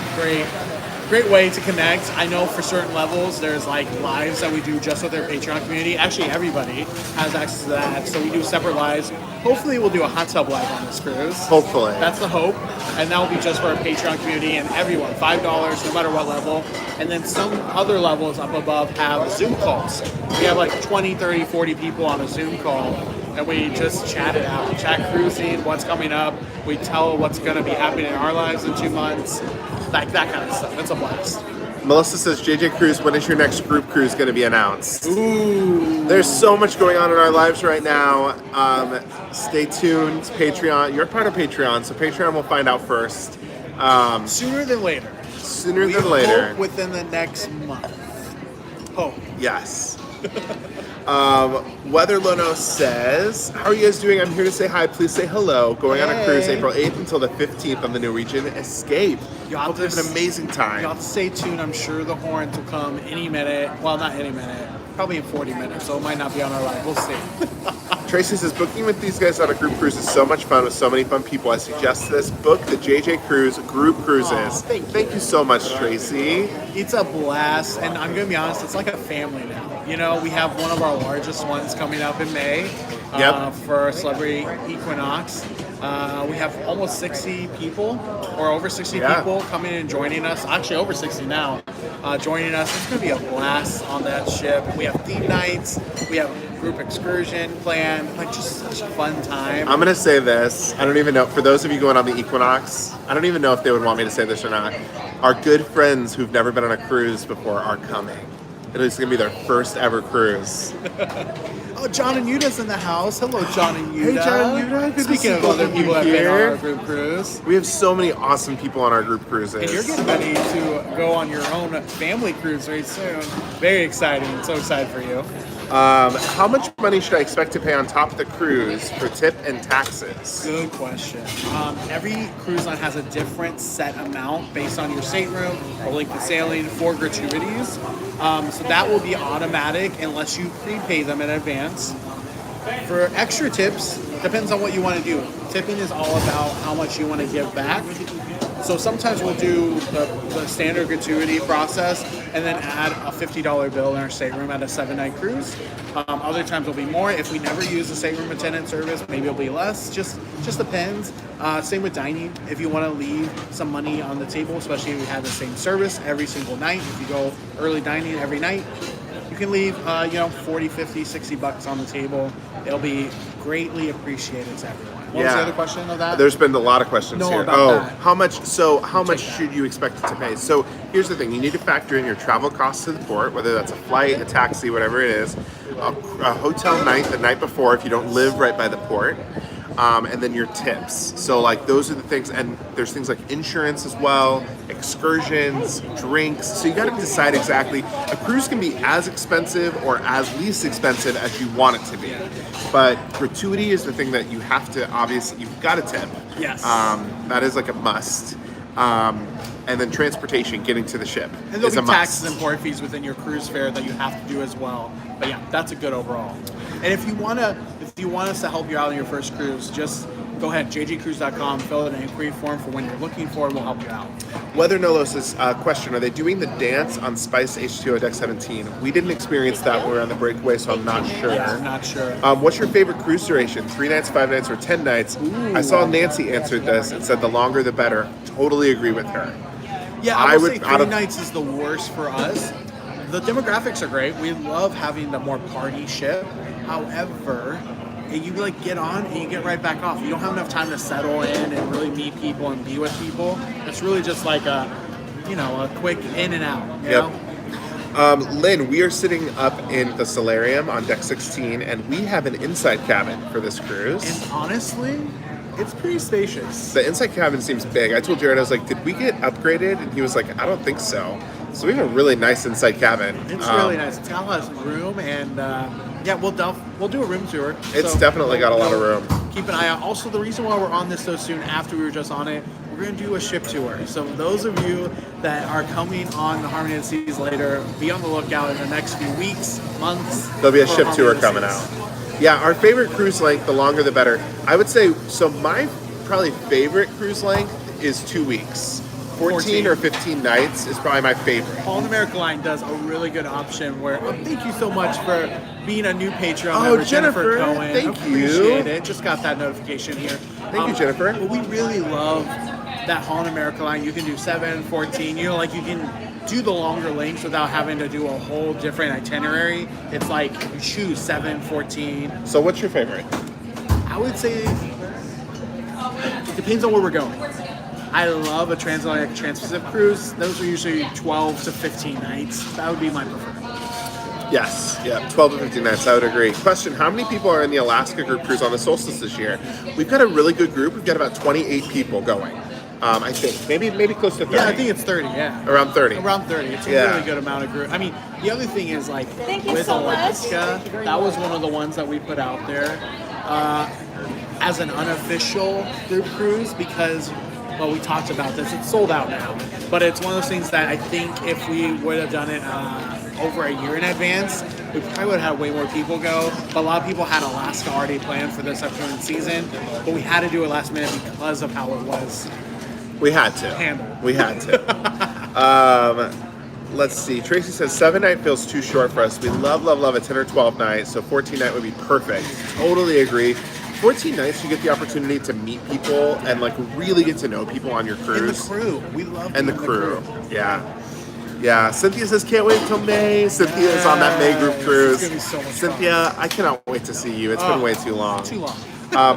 great way to connect. I know for certain levels, there's like lives that we do just with our Patreon community. Actually, everybody has access to that. So we do separate lives. Hopefully, we'll do a hot tub live on this cruise. Hopefully. That's the hope. And that will be just for our Patreon community and everyone, $5, no matter what level. And then some other levels up above have Zoom calls. We have like 20, 30, 40 people on a Zoom call. And we just chat it out. Chat cruising, what's coming up. We tell what's going to be happening in our lives in 2 months. Like that kind of stuff. It's a blast. Melissa says, JJ Cruise, when is your next group cruise going to be announced? Ooh. There's so much going on in our lives right now. Stay tuned. Patreon. You're part of Patreon, so Patreon will find out first. Sooner than later. Sooner We than later. hope within the next month. Hope. Yes. Weather Lono says, how are you guys doing? I'm here to say hi. Please say hello. Going on a cruise Hey. April 8th until the 15th on the Norwegian Escape. You'll Hope you have an amazing time. You'll have to stay tuned. I'm sure the horns will come any minute. Well, not any minute. Probably in 40 minutes, so it might not be on our live. We'll see. Tracy says, booking with these guys on a group cruise is so much fun with so many fun people. I suggest this. Book the JJ Cruise group cruises. Aw, Thank you so much, Tracy. It's a blast, and I'm gonna be honest, it's like a family now. You know, we have one of our largest ones coming up in May for Celebrity Equinox. We have almost 60 people, or over 60 people coming and joining us. Actually, over 60 now, joining us. It's gonna be a blast on that ship. We have theme nights. We have group excursion planned. Like, just such a fun time. I'm going to say this. I don't even know. For those of you going on the Equinox, I don't even know if they would want me to say this or not. Our good friends who've never been on a cruise before are coming. It is going to be their first ever cruise. Oh, John and Yuda's in the house. Hello, John and Yuda. Hey, John and Yuda. Good to Speaking see of both other of you people that have been on here. our group cruise. We have so many awesome people on our group cruises. And you're getting ready to go on your own family cruise very soon. Very exciting. So excited for you. How much money should I expect to pay on top of the cruise for tip and taxes? Good question. Every cruise line has a different set amount based on your stateroom or length of sailing for gratuities. So that will be automatic unless you prepay them in advance. For extra tips, depends on what you want to do. Tipping is all about how much you want to give back. So sometimes we'll do the standard gratuity process and then add a $50 bill in our stateroom at a 7-night cruise. Other times it'll be more. If we never use the stateroom attendant service, maybe it'll be less. Just depends. Same with dining. If you want to leave some money on the table, especially if we have the same service every single night, if you go early dining every night, you can leave 40, 50, 60 bucks on the table. It'll be greatly appreciated to everyone. What was the other question of that? There's been a lot of questions No, here. about that. How much? So how much that. should you expect it to pay? So here's the thing: you need to factor in your travel costs to the port, whether that's a flight, a taxi, whatever it is, a hotel night the night before if you don't live right by the port, and then your tips. So like those are the things, and there's things like insurance as well, excursions, drinks. So you got to decide exactly. A cruise can be as expensive or as least expensive as you want it to be, but gratuity is the thing that you have to obviously you've got to tip. Yes. That is like a must. And then transportation, getting to the ship, And there'll is a be must. taxes and port fees within your cruise fare that you have to do as well. But yeah, that's a good overall. And if you want us to help you out on your first cruise, just go ahead, jjcruise.com, fill out an inquiry form for when you're looking for it. We'll help you out. Weather Nolos' question, are they doing the dance on Spice H2O Deck 17? We didn't experience that when we were on the breakaway, so I'm not sure. Yeah, I'm not sure. What's your favorite cruise duration? 3 nights, 5 nights, or 10 nights? Ooh. I saw Nancy answered this and said the longer the better. Totally agree with her. Yeah, I I would would- say out 3 of- nights is the worst for us. The demographics are great. We love having the more party ship. However, you like get on and you get right back off. You don't have enough time to settle in and really meet people and be with people. It's really just like a quick in and out. You Yep. know? Lynn, we are sitting up in the solarium on deck 16, and we have an inside cabin for this cruise. And honestly, it's pretty spacious. The inside cabin seems big. I told Jared, I was like, did we get upgraded? And he was like, I don't think so. So we have a really nice inside cabin. It's really nice. It's got a lot of room, and we'll do a room tour. It's So, definitely got a lot of room. Keep an eye out. Also, the reason why we're on this so soon after we were just on it, we're going to do a ship tour. So those of you that are coming on the Harmony of the Seas later, be on the lookout in the next few weeks, months. There'll be a for ship Harmony tour of the coming Seas. out. Yeah, our favorite cruise length, the longer the better. I would say, so my probably favorite cruise length is 2 weeks. 14 or 15 nights is probably my favorite. Holland America Line does a really good option where, thank you so much for being a new Patreon Oh, member, Jennifer, Cohen. thank you. Appreciate it. Just got that notification here. Thank you, Jennifer. But we really love that Holland America Line. You can do 7, 14, you can do the longer links without having to do a whole different itinerary. It's like you choose 7, 14. So what's your favorite? I would say it depends on where we're going. I love a transatlantic Trans-Pacific cruise. Those are usually 12 to 15 nights. That would be my preferred. Yes, yeah, 12 to 15 nights, I would agree. Question, how many people are in the Alaska group cruise on the Solstice this year? We've got a really good group. We've got about 28 people going, I think. Maybe close to 30. Yeah, I think it's 30, yeah. Around 30. Around 30. It's a really good amount of group. I mean, the other thing is, like, with so Alaska, that was one of the ones that we put out there as an unofficial group cruise because, well, we talked about this. It's sold out now. But it's one of those things that I think if we would have done it over a year in advance, we probably would have had way more people go. But a lot of people had Alaska already planned for this upcoming season. But we had to do it last minute because of how it was. We had to. Handled. We had to. Let's see. Tracy says 7-night feels too short for us. We love a 10 or 12 nights, so 14-night would be perfect. Totally agree. 14 nights, you get the opportunity to meet people and like really get to know people on your cruise. And the crew. We love And the being crew. Yeah. Yeah. Cynthia says can't wait until May. Cynthia is on that May group cruise. It's gonna be so much Cynthia, I cannot wait to see you. It's been way too long. Too long.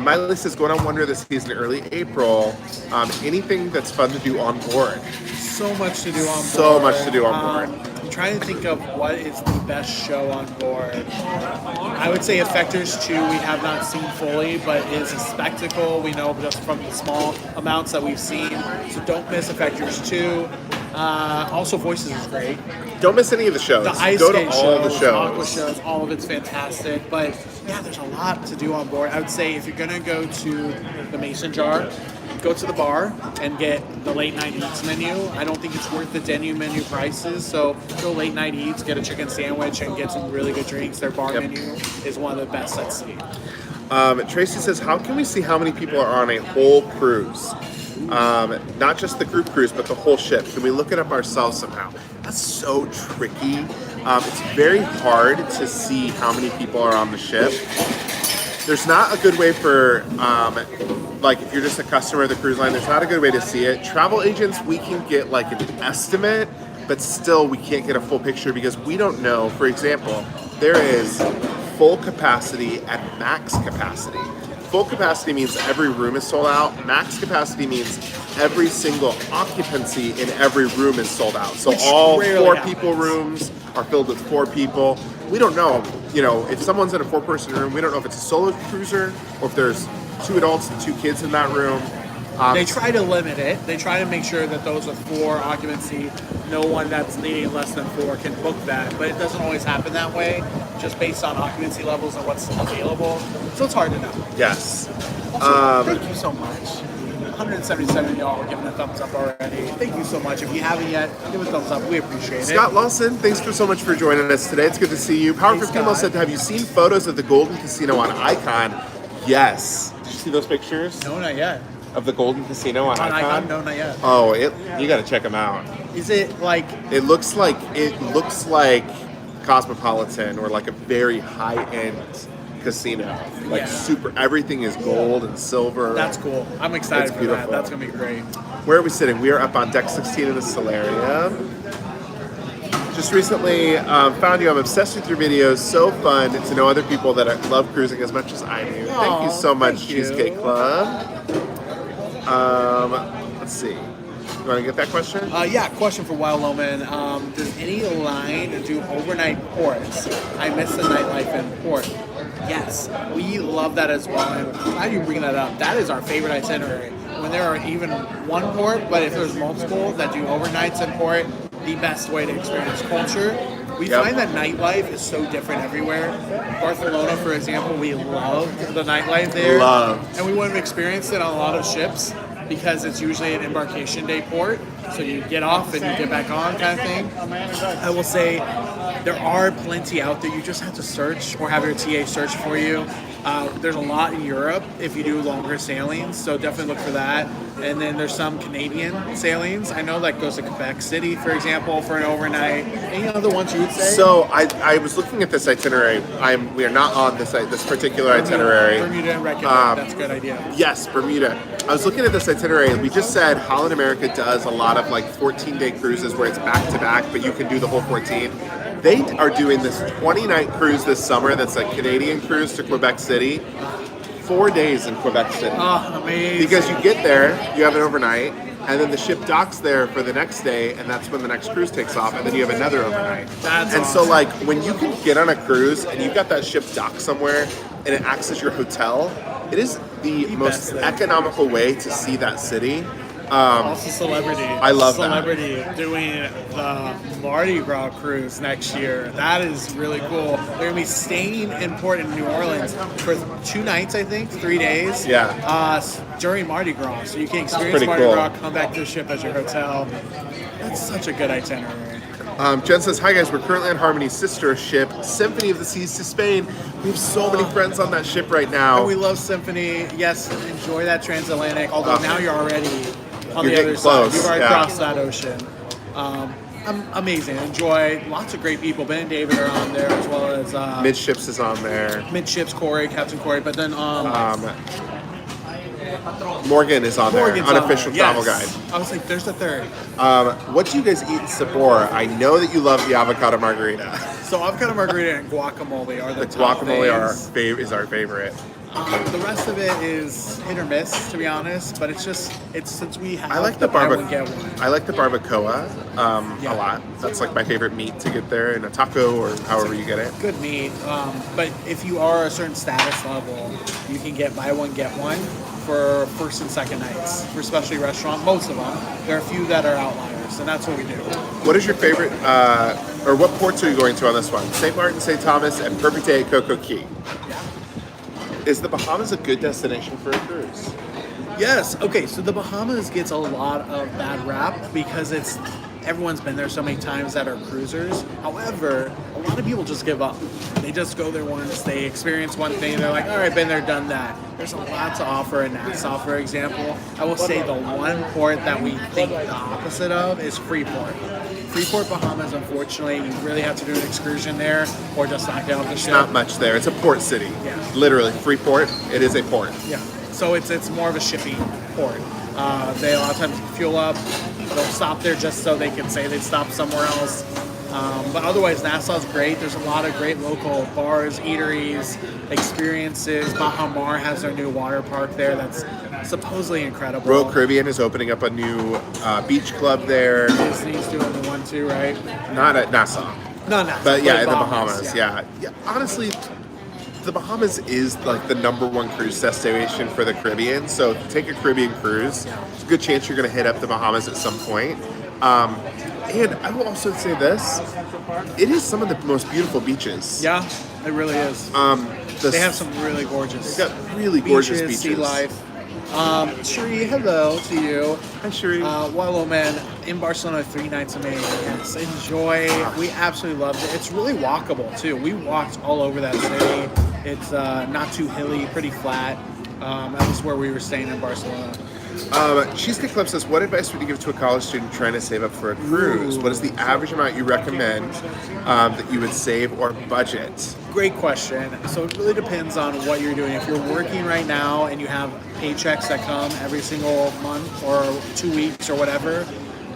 Miley says going on Wonder this season early April. Anything that's fun to do on board? So much to do on board. So much to do on board. I'm trying to think of what is the best show on board. I would say Effectors 2 we have not seen fully, but is a spectacle. We know just from the small amounts that we've seen. So don't miss Effectors 2. Also, Voices is great. Don't miss any of the shows. The ice Go skate to all shows, the shows. aqua shows, all of it's fantastic. But yeah, there's a lot to do on board. I would say if you're gonna go to the Mason Jar, go to the bar and get the late night eats menu. I don't think it's worth the Denu menu prices. So go late night eats, get a chicken sandwich, and get some really good drinks. Their bar menu is one of the best at sea. Tracy says, how can we see how many people are on a whole cruise? Not just the group cruise, but the whole ship. Can we look it up ourselves somehow? That's so tricky. It's very hard to see how many people are on the ship. There's not a good way for, like if you're just a customer of the cruise line, there's not a good way to see it. Travel agents, we can get like an estimate, but still we can't get a full picture because we don't know. For example, there is full capacity and max capacity. Full capacity means every room is sold out. Max capacity means every single occupancy in every room is sold out. So all 4 people rooms are filled with 4 people. We don't know, if someone's in a 4-person room, we don't know if it's a solo cruiser or if there's 2 adults and 2 kids in that room. They try to limit it. They try to make sure that those with 4 occupancy, no one that's needing less than 4 can book that. But it doesn't always happen that way, just based on occupancy levels and what's available. So it's hard to know. Yes. Also, thank you so much. 177 of y'all are giving a thumbs up already. Thank you so much. If you haven't yet, give a thumbs up. We appreciate it. Scott Lawson, thanks so much for joining us today. It's good to see you. Power for Female said, have you seen photos of the Golden Casino on Icon? Yes. Did you see those pictures? No, not yet. Of the Golden Casino on Icon? No, not yet. Oh, you got to check them out. Is it like? It looks like Cosmopolitan or like a very high-end casino. Like super, everything is gold and silver. That's cool. I'm excited for that. That's gonna be great. Where are we sitting? We are up on deck 16 in the Solarium. Just recently found you. I'm obsessed with your videos. So fun to know other people that love cruising as much as I do. Thank you so much, Cheesecake Club. Let's see. You want to get that question? Yeah, question for Wild Loman. Does any line do overnight ports? I miss the nightlife in port. Yes, we love that as well. And I'm glad you bring that up. That is our favorite itinerary. When there are even one port, but if there's multiple that do overnights in port, the best way to experience culture. We find that nightlife is so different everywhere. Barcelona, for example, we loved the nightlife there. And we wouldn't have experienced it on a lot of ships because it's usually an embarkation day port. So you get off and you get back on kind of thing. I will say there are plenty out there. You just have to search or have your TA search for you. There's a lot in Europe if you do longer sailings, so definitely look for that. And then there's some Canadian sailings. I know that goes to Quebec City, for example, for an overnight. Any other ones you would say? So I was looking at this itinerary. We are not on this particular itinerary. Bermuda and Reykjavik. That's a good idea. Yes, Bermuda. I was looking at this itinerary. We just said Holland America does a lot of like 14-day cruises where it's back to back, but you can do the whole 14. They are doing this 20-night cruise this summer. That's a Canadian cruise to Quebec City. 4 days in Quebec City. Oh, amazing. Because you get there, you have an overnight, and then the ship docks there for the next day, and that's when the next cruise takes off, and then you have another overnight. That's and awesome. so, like, when you can get on a cruise and you've got that ship docked somewhere, and it acts as your hotel, it is the most best thing. economical way to see that city. Also Celebrity. I love that. Celebrity doing the Mardi Gras cruise next year. That is really cool. They're going to be staying in port in New Orleans for 2 nights, I think, 3 days. Yeah. During Mardi Gras. So you can experience pretty Mardi cool. Gras, come back to the ship as your hotel. That's such a good itinerary. Jen says, hi guys, we're currently on Harmony's sister ship, Symphony of the Seas to Spain. We have so many friends on that ship right now. And we love Symphony. Yes, enjoy that transatlantic, although now you're already on You're the other getting close, side. You've already yeah. crossed that ocean. Amazing. Enjoy. Lots of great people. Ben and David are on there, as well as Midships is on there. Midships Corey, Captain Corey. But then Morgan is on Morgan's there, on unofficial there. travel Yes. guide. I was like, there's a third. What do you guys eat in Sabor? I know that you love the avocado margarita. So avocado margarita and guacamole are the, The top guacamole things. is our favorite. The rest of it is hit or miss, to be honest. But it's since we have I like the buy barbacoa. one, get one. I like the barbacoa Yeah. a lot. That's like my favorite meat to get there in a taco or however you get it. Good meat. But if you are a certain status level, you can get buy one, get one for first and second nights for specialty restaurant. Most of them. There are a few that are outliers, and that's what we do. What is your favorite, or what ports are you going to on this one? St. Martin, St. Thomas, and Purpite Coco Key. Yeah. Is the Bahamas a good destination for a cruise? Yes. Okay. So the Bahamas gets a lot of bad rap because everyone's been there so many times that are cruisers. However, a lot of people just give up. They just go there once, they experience one thing, they're like, all right, been there, done that. There's a lot to offer in Nassau, for example. I will say the one port that we think the opposite of is Freeport. Freeport, Bahamas, unfortunately, you really have to do an excursion there or just not get off the ship. Not much there. It's a port city. Yeah. Literally, Freeport. It is a port. Yeah. So it's more of a shipping port. They a lot of times fuel up. They'll stop there just so they can say they stopped somewhere else. But otherwise, Nassau's great. There's a lot of great local bars, eateries, experiences. Baha Mar has their new water park there that's supposedly incredible. Royal Caribbean is opening up a new beach club there. Disney's doing the one too, right? Not at Nassau, No, no. but yeah, in the Bahamas. Yeah. Honestly, the Bahamas is like the #1 cruise destination for the Caribbean. So take a Caribbean cruise. It's a good chance you're going to hit up the Bahamas at some point. And I will also say this: it is some of the most beautiful beaches. Yeah, it really is. They have some really gorgeous. They've got really gorgeous beaches. Sea life. Cherie, hello to you. Hi, Cherie. Wallow Man in Barcelona, 3 nights amazing. Yes, enjoy. We absolutely loved it. It's really walkable too. We walked all over that city. It's not too hilly, pretty flat. That was where we were staying in Barcelona. Cheesecake Club says, what advice would you give to a college student trying to save up for a cruise? What is the average amount you recommend that you would save or budget? Great question. So it really depends on what you're doing. If you're working right now and you have paychecks that come every single month or 2 weeks or whatever,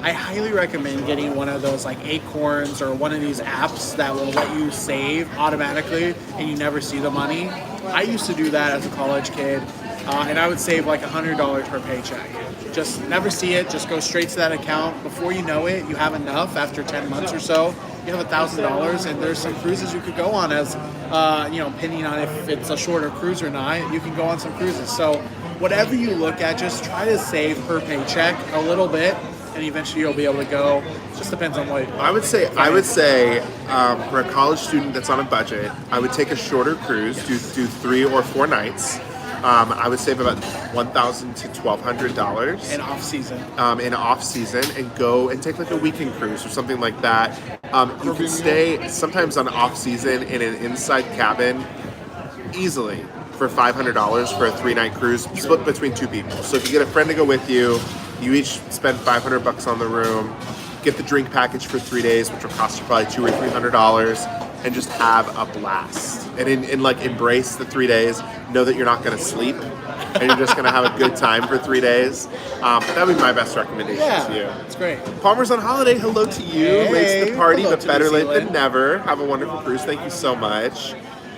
I highly recommend getting one of those like Acorns or one of these apps that will let you save automatically and you never see the money. I used to do that as a college kid. And I would save like $100 per paycheck. Just never see it, just go straight to that account. Before you know it, you have enough after 10 months or so. You have $1,000 and there's some cruises you could go on as, depending on if it's a shorter cruise or not, you can go on some cruises. So whatever you look at, just try to save per paycheck a little bit and eventually you'll be able to go. Just depends on what. I would say for a college student that's on a budget, I would take a shorter cruise, do 3 or 4 nights. I would save about $1,000 to $1,200 In off season. In off season, and go and take like a weekend cruise or something like that. You can stay sometimes on off season in an inside cabin easily for $500 for a 3-night cruise, split between 2 people. So if you get a friend to go with you, you each spend $500 on the room, get the drink package for 3 days, which will cost you probably $200 or $300, and just have a blast. And in like embrace the 3 days, know that you're not gonna sleep, and you're just gonna have a good time for 3 days. That would be my best recommendation to you. It's great. Palmer's on holiday, hello to you. Hey, Late to the party, hello but to better New late than Zealand. never. Have a wonderful cruise, thank you so much.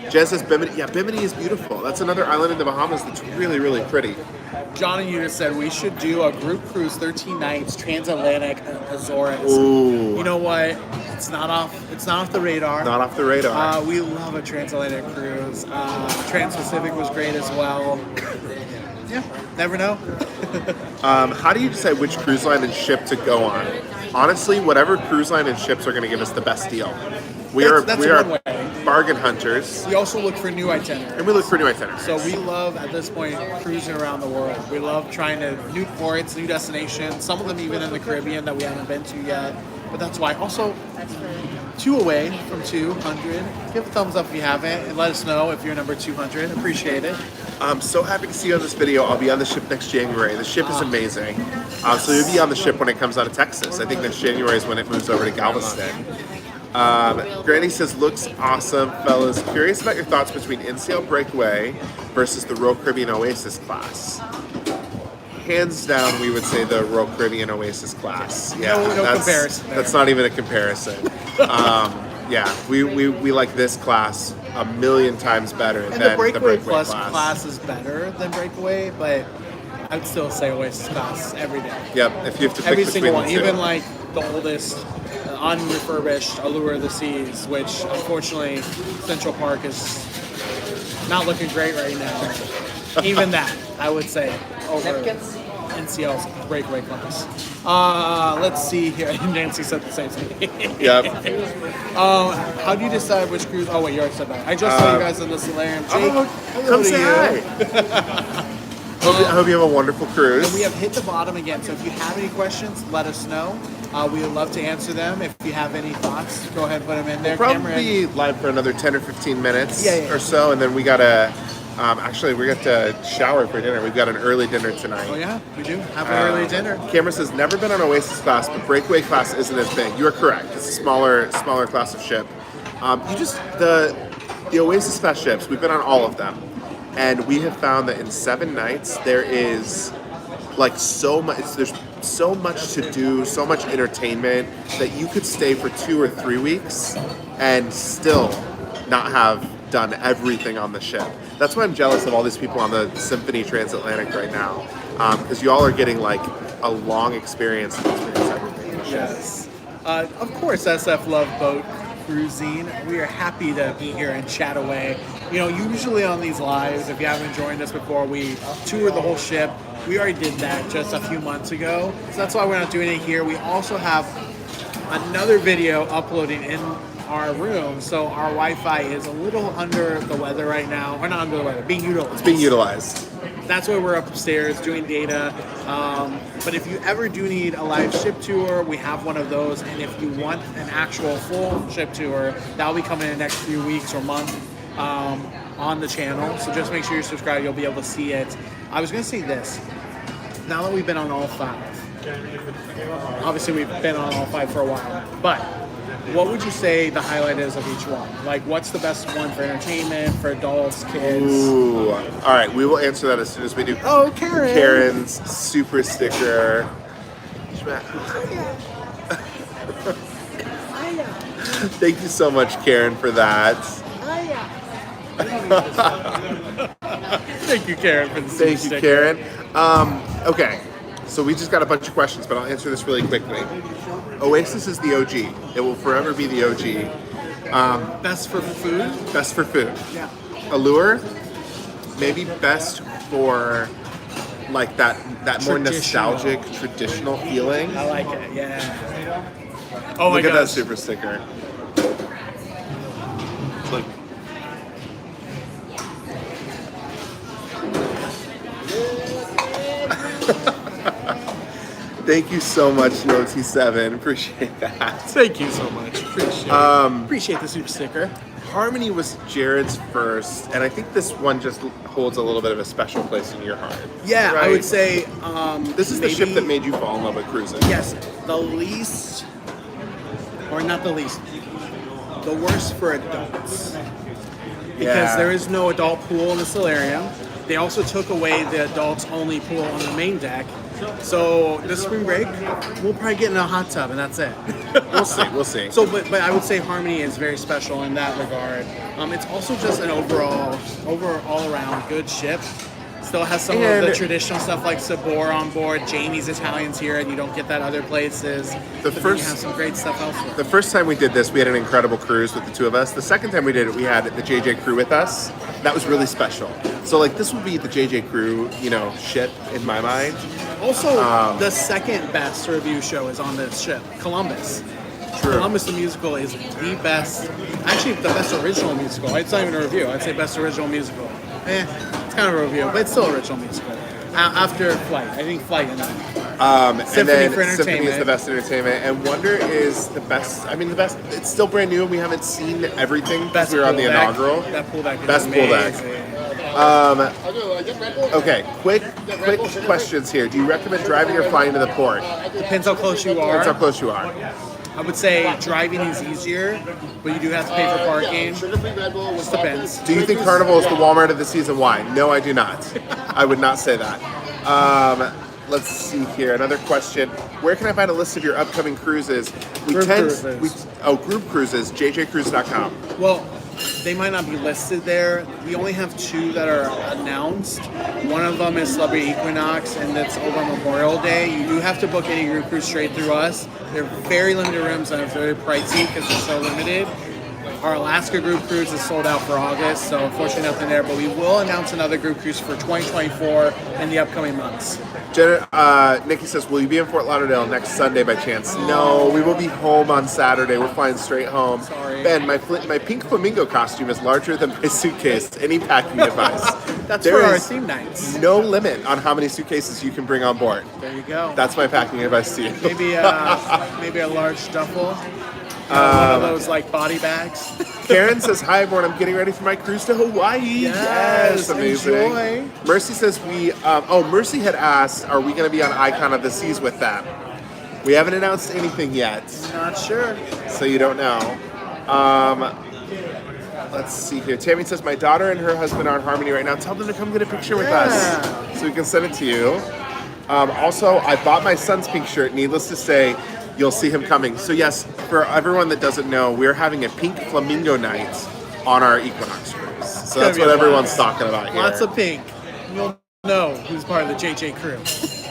Jen says Bimini. Yeah, Bimini is beautiful. That's another island in the Bahamas that's really, really pretty. John and Eunice said we should do a group cruise, 13 nights, transatlantic Azores. Ooh. You know what? It's not off the radar. Not off the radar. We love a transatlantic cruise. Trans-Pacific was great as well. Yeah, never know. How do you decide which cruise line and ship to go on? Honestly, whatever cruise line and ships are going to give us the best deal. We That's are one way. bargain hunters, We also look for new itineraries. and we look for new itineraries. So we love, at this point, cruising around the world. We love trying to new ports, new destinations, some of them even in the Caribbean that we haven't been to yet. But that's why. Also, 2 away from 200. Give a thumbs up if you haven't, and let us know if you're number 200. Appreciate it. I'm so happy to see you on this video. I'll be on the ship next January. The ship is amazing. So you'll be on the ship when it comes out of Texas. I think next January is when it moves over to Galveston. Granny says, looks awesome, fellas. Curious about your thoughts between NCL Breakaway versus the Royal Caribbean Oasis class. Hands down, we would say the Royal Caribbean Oasis class. Yeah, No that's, comparison there. That's not even a comparison. Yeah, we like this class a million times better And than the Breakaway Plus class. class is better than Breakaway, but I'd still say Oasis class every day. Yep, if you have to pick Every between single one, the two. even like the oldest unrefurbished Allure of the Seas, which unfortunately Central Park is not looking great right now. Even that, I would say, over NCL's Breakaway class. Let's see here. Nancy said the same thing. Yep. How do you decide which cruise? Oh wait, you already said that. I just saw you guys in the Solarium. Jake, hello Come to say you. hi. I hope you have a wonderful cruise. And we have hit the bottom again, so if you have any questions, let us know. We would love to answer them. If you have any thoughts, go ahead and put them in there. Probably Cameron. be live for another 10 or 15 minutes Yeah. or so, and then we gotta actually we got to shower for dinner. We've got an early dinner tonight. Oh yeah, we do. Have an early dinner. Cameron says never been on Oasis class, but Breakaway class isn't as big. You are correct. It's a smaller class of ship. The Oasis class ships. We've been on all of them, and we have found that in 7 nights there is like so much. There's so much to do, so much entertainment that you could stay for 2 or 3 weeks and still not have done everything on the ship. That's why I'm jealous of all these people on the Symphony Transatlantic right now, because you all are getting like a long experience to experience everything on the ship. Yes. Of course, SF Love Boat Cruising. We are happy to be here and chat away. You know, usually on these lives, if you haven't joined us before, we tour the whole ship. We already did that just a few months ago, so that's why we're not doing it here. We also have another video uploading in our room, so our Wi-Fi is a little under the weather right now, or not under the weather, being utilized. It's being utilized. That's why we're upstairs doing data. But if you ever do need a live ship tour, we have one of those. And if you want an actual full ship tour, that'll be coming in the next few weeks or month on the channel. So just make sure you're subscribed. You'll be able to see it. I was going to say this. Now that we've been on all 5, obviously we've been on all 5 for a while, but what would you say the highlight is of each one? Like, what's the best one for entertainment, for adults, kids? Ooh. All right, we will answer that as soon as we do. Oh, Karen. Karen's super sticker. Thank you so much, Karen, for that. Thank you, Karen, for the super Thank you, sticker. Karen. Okay, so we just got a bunch of questions, but I'll answer this really quickly. Oasis is the OG. It will forever be the OG. Best for food? Best for food. Yeah. Allure, maybe best for like that more Traditional. nostalgic, traditional feeling. I like it, yeah. Oh my Look at that gosh. super sticker. Look. Thank you so much, Noti7. Appreciate that. Thank you so much. Appreciate it. Appreciate the super sticker. Harmony was Jared's first, and I think this one just holds a little bit of a special place in your heart. Yeah, I right? would say This is the ship maybe- that made you fall in love with cruising. Yes, the least, or not the least, the worst for adults. Because there is no adult pool in the solarium. They also took away the adults only pool on the main deck. So this spring break, we'll probably get in a hot tub and that's it. We'll see. So, but I would say Harmony is very special in that regard. It's also just an all around good ship. Still has some of the traditional stuff like Sabor on board, Jamie's Italians here, and you don't get that other places. But then you have some great stuff elsewhere. The first time we did this, we had an incredible cruise with the two of us. The second time we did it, we had the JJ crew with us. That was really special. So like this would be the JJ crew, ship in my mind. Also, the second best review show is on this ship, Columbus. True. Columbus the musical is the best, actually the best original musical. It's not even a review. I'd say best original musical. It's kind of a review, but it's still original musical. After Flight, I think Flight and Symphony for Entertainment. Symphony is the best entertainment, and Wonder is the best. I mean, the best. It's still brand new, and we haven't seen everything because we were on the inaugural. That pool deck is Best pool deck. Okay, quick questions here. Do you recommend driving or flying to the port? Depends how close you are. Depends how close you are. I would say driving is easier, but you do have to pay for parking. Just depends. Do you think Carnival is the Walmart of the season? Why? No, I do not. I would not say that. Let's see here. Another question. Where can I find a list of your upcoming cruises? Group cruises. Group cruises. jjcruise.com. Well, they might not be listed there. We only have 2 that are announced. One of them is Celebrity Equinox, and that's over Memorial Day. You do have to book any group cruise straight through us. They're very limited rooms and are very pricey because they're so limited. Our Alaska group cruise is sold out for August, so unfortunately nothing there. But we will announce another group cruise for 2024 in the upcoming months. Nikki says, will you be in Fort Lauderdale next Sunday by chance? No, we will be home on Saturday. We're flying straight home. Sorry. Ben, my pink flamingo costume is larger than my suitcase. Any packing advice? That's for our theme nights. No limit on how many suitcases you can bring on board. There you go. That's my packing advice to you. Maybe a large duffel. One of those like body bags. Karen says, hi everyone, I'm getting ready for my cruise to Hawaii. Yes, amazing. enjoy. Mercy says Mercy had asked, are we going to be on Icon of the Seas with them? We haven't announced anything yet. Not sure. So you don't know. Let's see here. Tammy says, my daughter and her husband are in Harmony right now. Tell them to come get a picture with us so we can send it to you. Also, I bought my son's pink shirt. Needless to say, you'll see him coming. So yes, for everyone that doesn't know, we're having a pink flamingo night on our Equinox cruise. So that's what everyone's talking about here. Lots of pink. You'll know who's part of the JJ crew.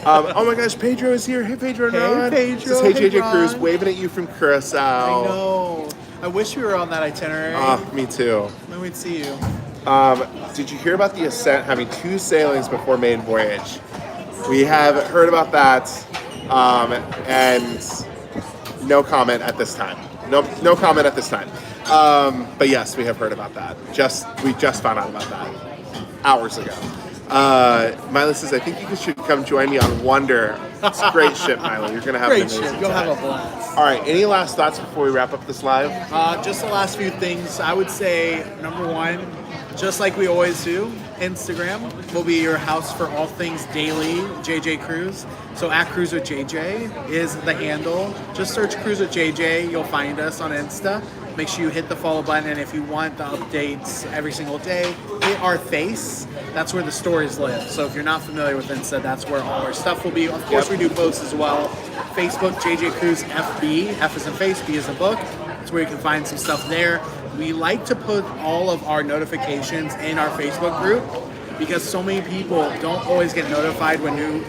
Oh my gosh, Pedro is here. Hey Pedro, Ron. Pedro. This is Hey, JJ Ron. Cruz waving at you from Curacao. I know. I wish we were on that itinerary. Me too. Then we'd see you. Did you hear about the Ascent having 2 sailings before main voyage? We have heard about that, and no comment at this time. No comment at this time. But yes, we have heard about that. We just found out about that hours ago. Miley says, I think you should come join me on Wonder. It's a great ship, Miley. You're gonna have an Great amazing ship. You'll time. have a blast. All right. Any last thoughts before we wrap up this live? Just the last few things. I would say, number one, just like we always do, Instagram will be your house for all things daily JJ Cruise. So at Cruise with JJ is the handle. Just search Cruise with JJ. You'll find us on Insta. Make sure you hit the follow button, and if you want the updates every single day, hit our face. That's where the stories live. So if you're not familiar with Insta, that's where all our stuff will be. Of course, we do posts as well. Facebook, JJ Cruise FB. F is in face, B is in book. That's where you can find some stuff there. We like to put all of our notifications in our Facebook group because so many people don't always get notified when new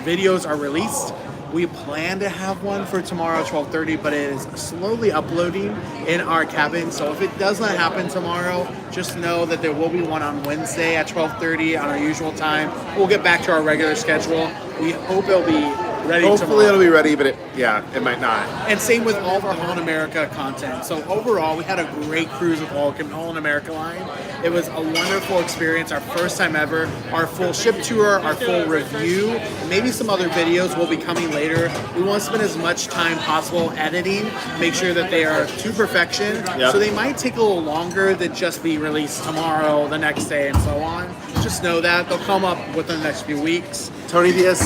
videos are released. We plan to have one for tomorrow at 12:30, but it is slowly uploading in our cabin. So if it does not happen tomorrow, just know that there will be one on Wednesday at 12:30 on our usual time. We'll get back to our regular schedule. We hope it'll be ready Hopefully tomorrow. it'll be ready, but it might not. And same with all of our Holland America content. So overall, we had a great cruise with Holland America line. It was a wonderful experience, our first time ever. Our full ship tour, our full review, maybe some other videos will be coming later. We want to spend as much time possible editing, make sure that they are to perfection. Yep. So they might take a little longer than just be released tomorrow, the next day, and so on. Just know that they'll come up within the next few weeks. Tony Diaz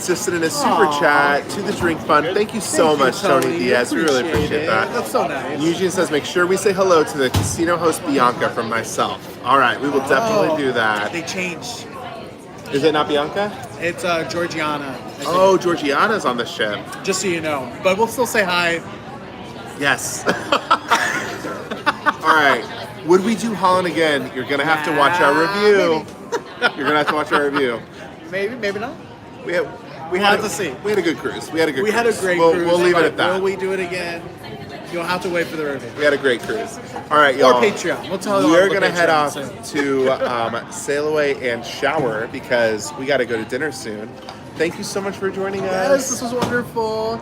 just in a super Aw. chat to the drink fund. Thank you so Thank you, much, Tony Diaz. We really appreciate it. that. That's so nice. Eugene says, make sure we say hello to the casino host Bianca from myself. All right, we will definitely do that. They changed. Is it not Bianca? It's Georgiana. I think. Oh, Georgiana's on the ship. Just so you know. But we'll still say hi. Yes. All right. Would we do Holland again? You're going to have to watch our review. You're going to have to watch our review. Maybe, maybe not. We had to see. We had a good cruise. We had a great We cruise. had a great We'll cruise. leave it but at that. Will we do it again? You'll have to wait for the review. We had a great cruise. All right, y'all. Or Patreon. We'll tell you We're about going to head Patreon off soon. to sail away and shower because we got to go to dinner soon. Thank you so much for joining us. Yes, this was wonderful.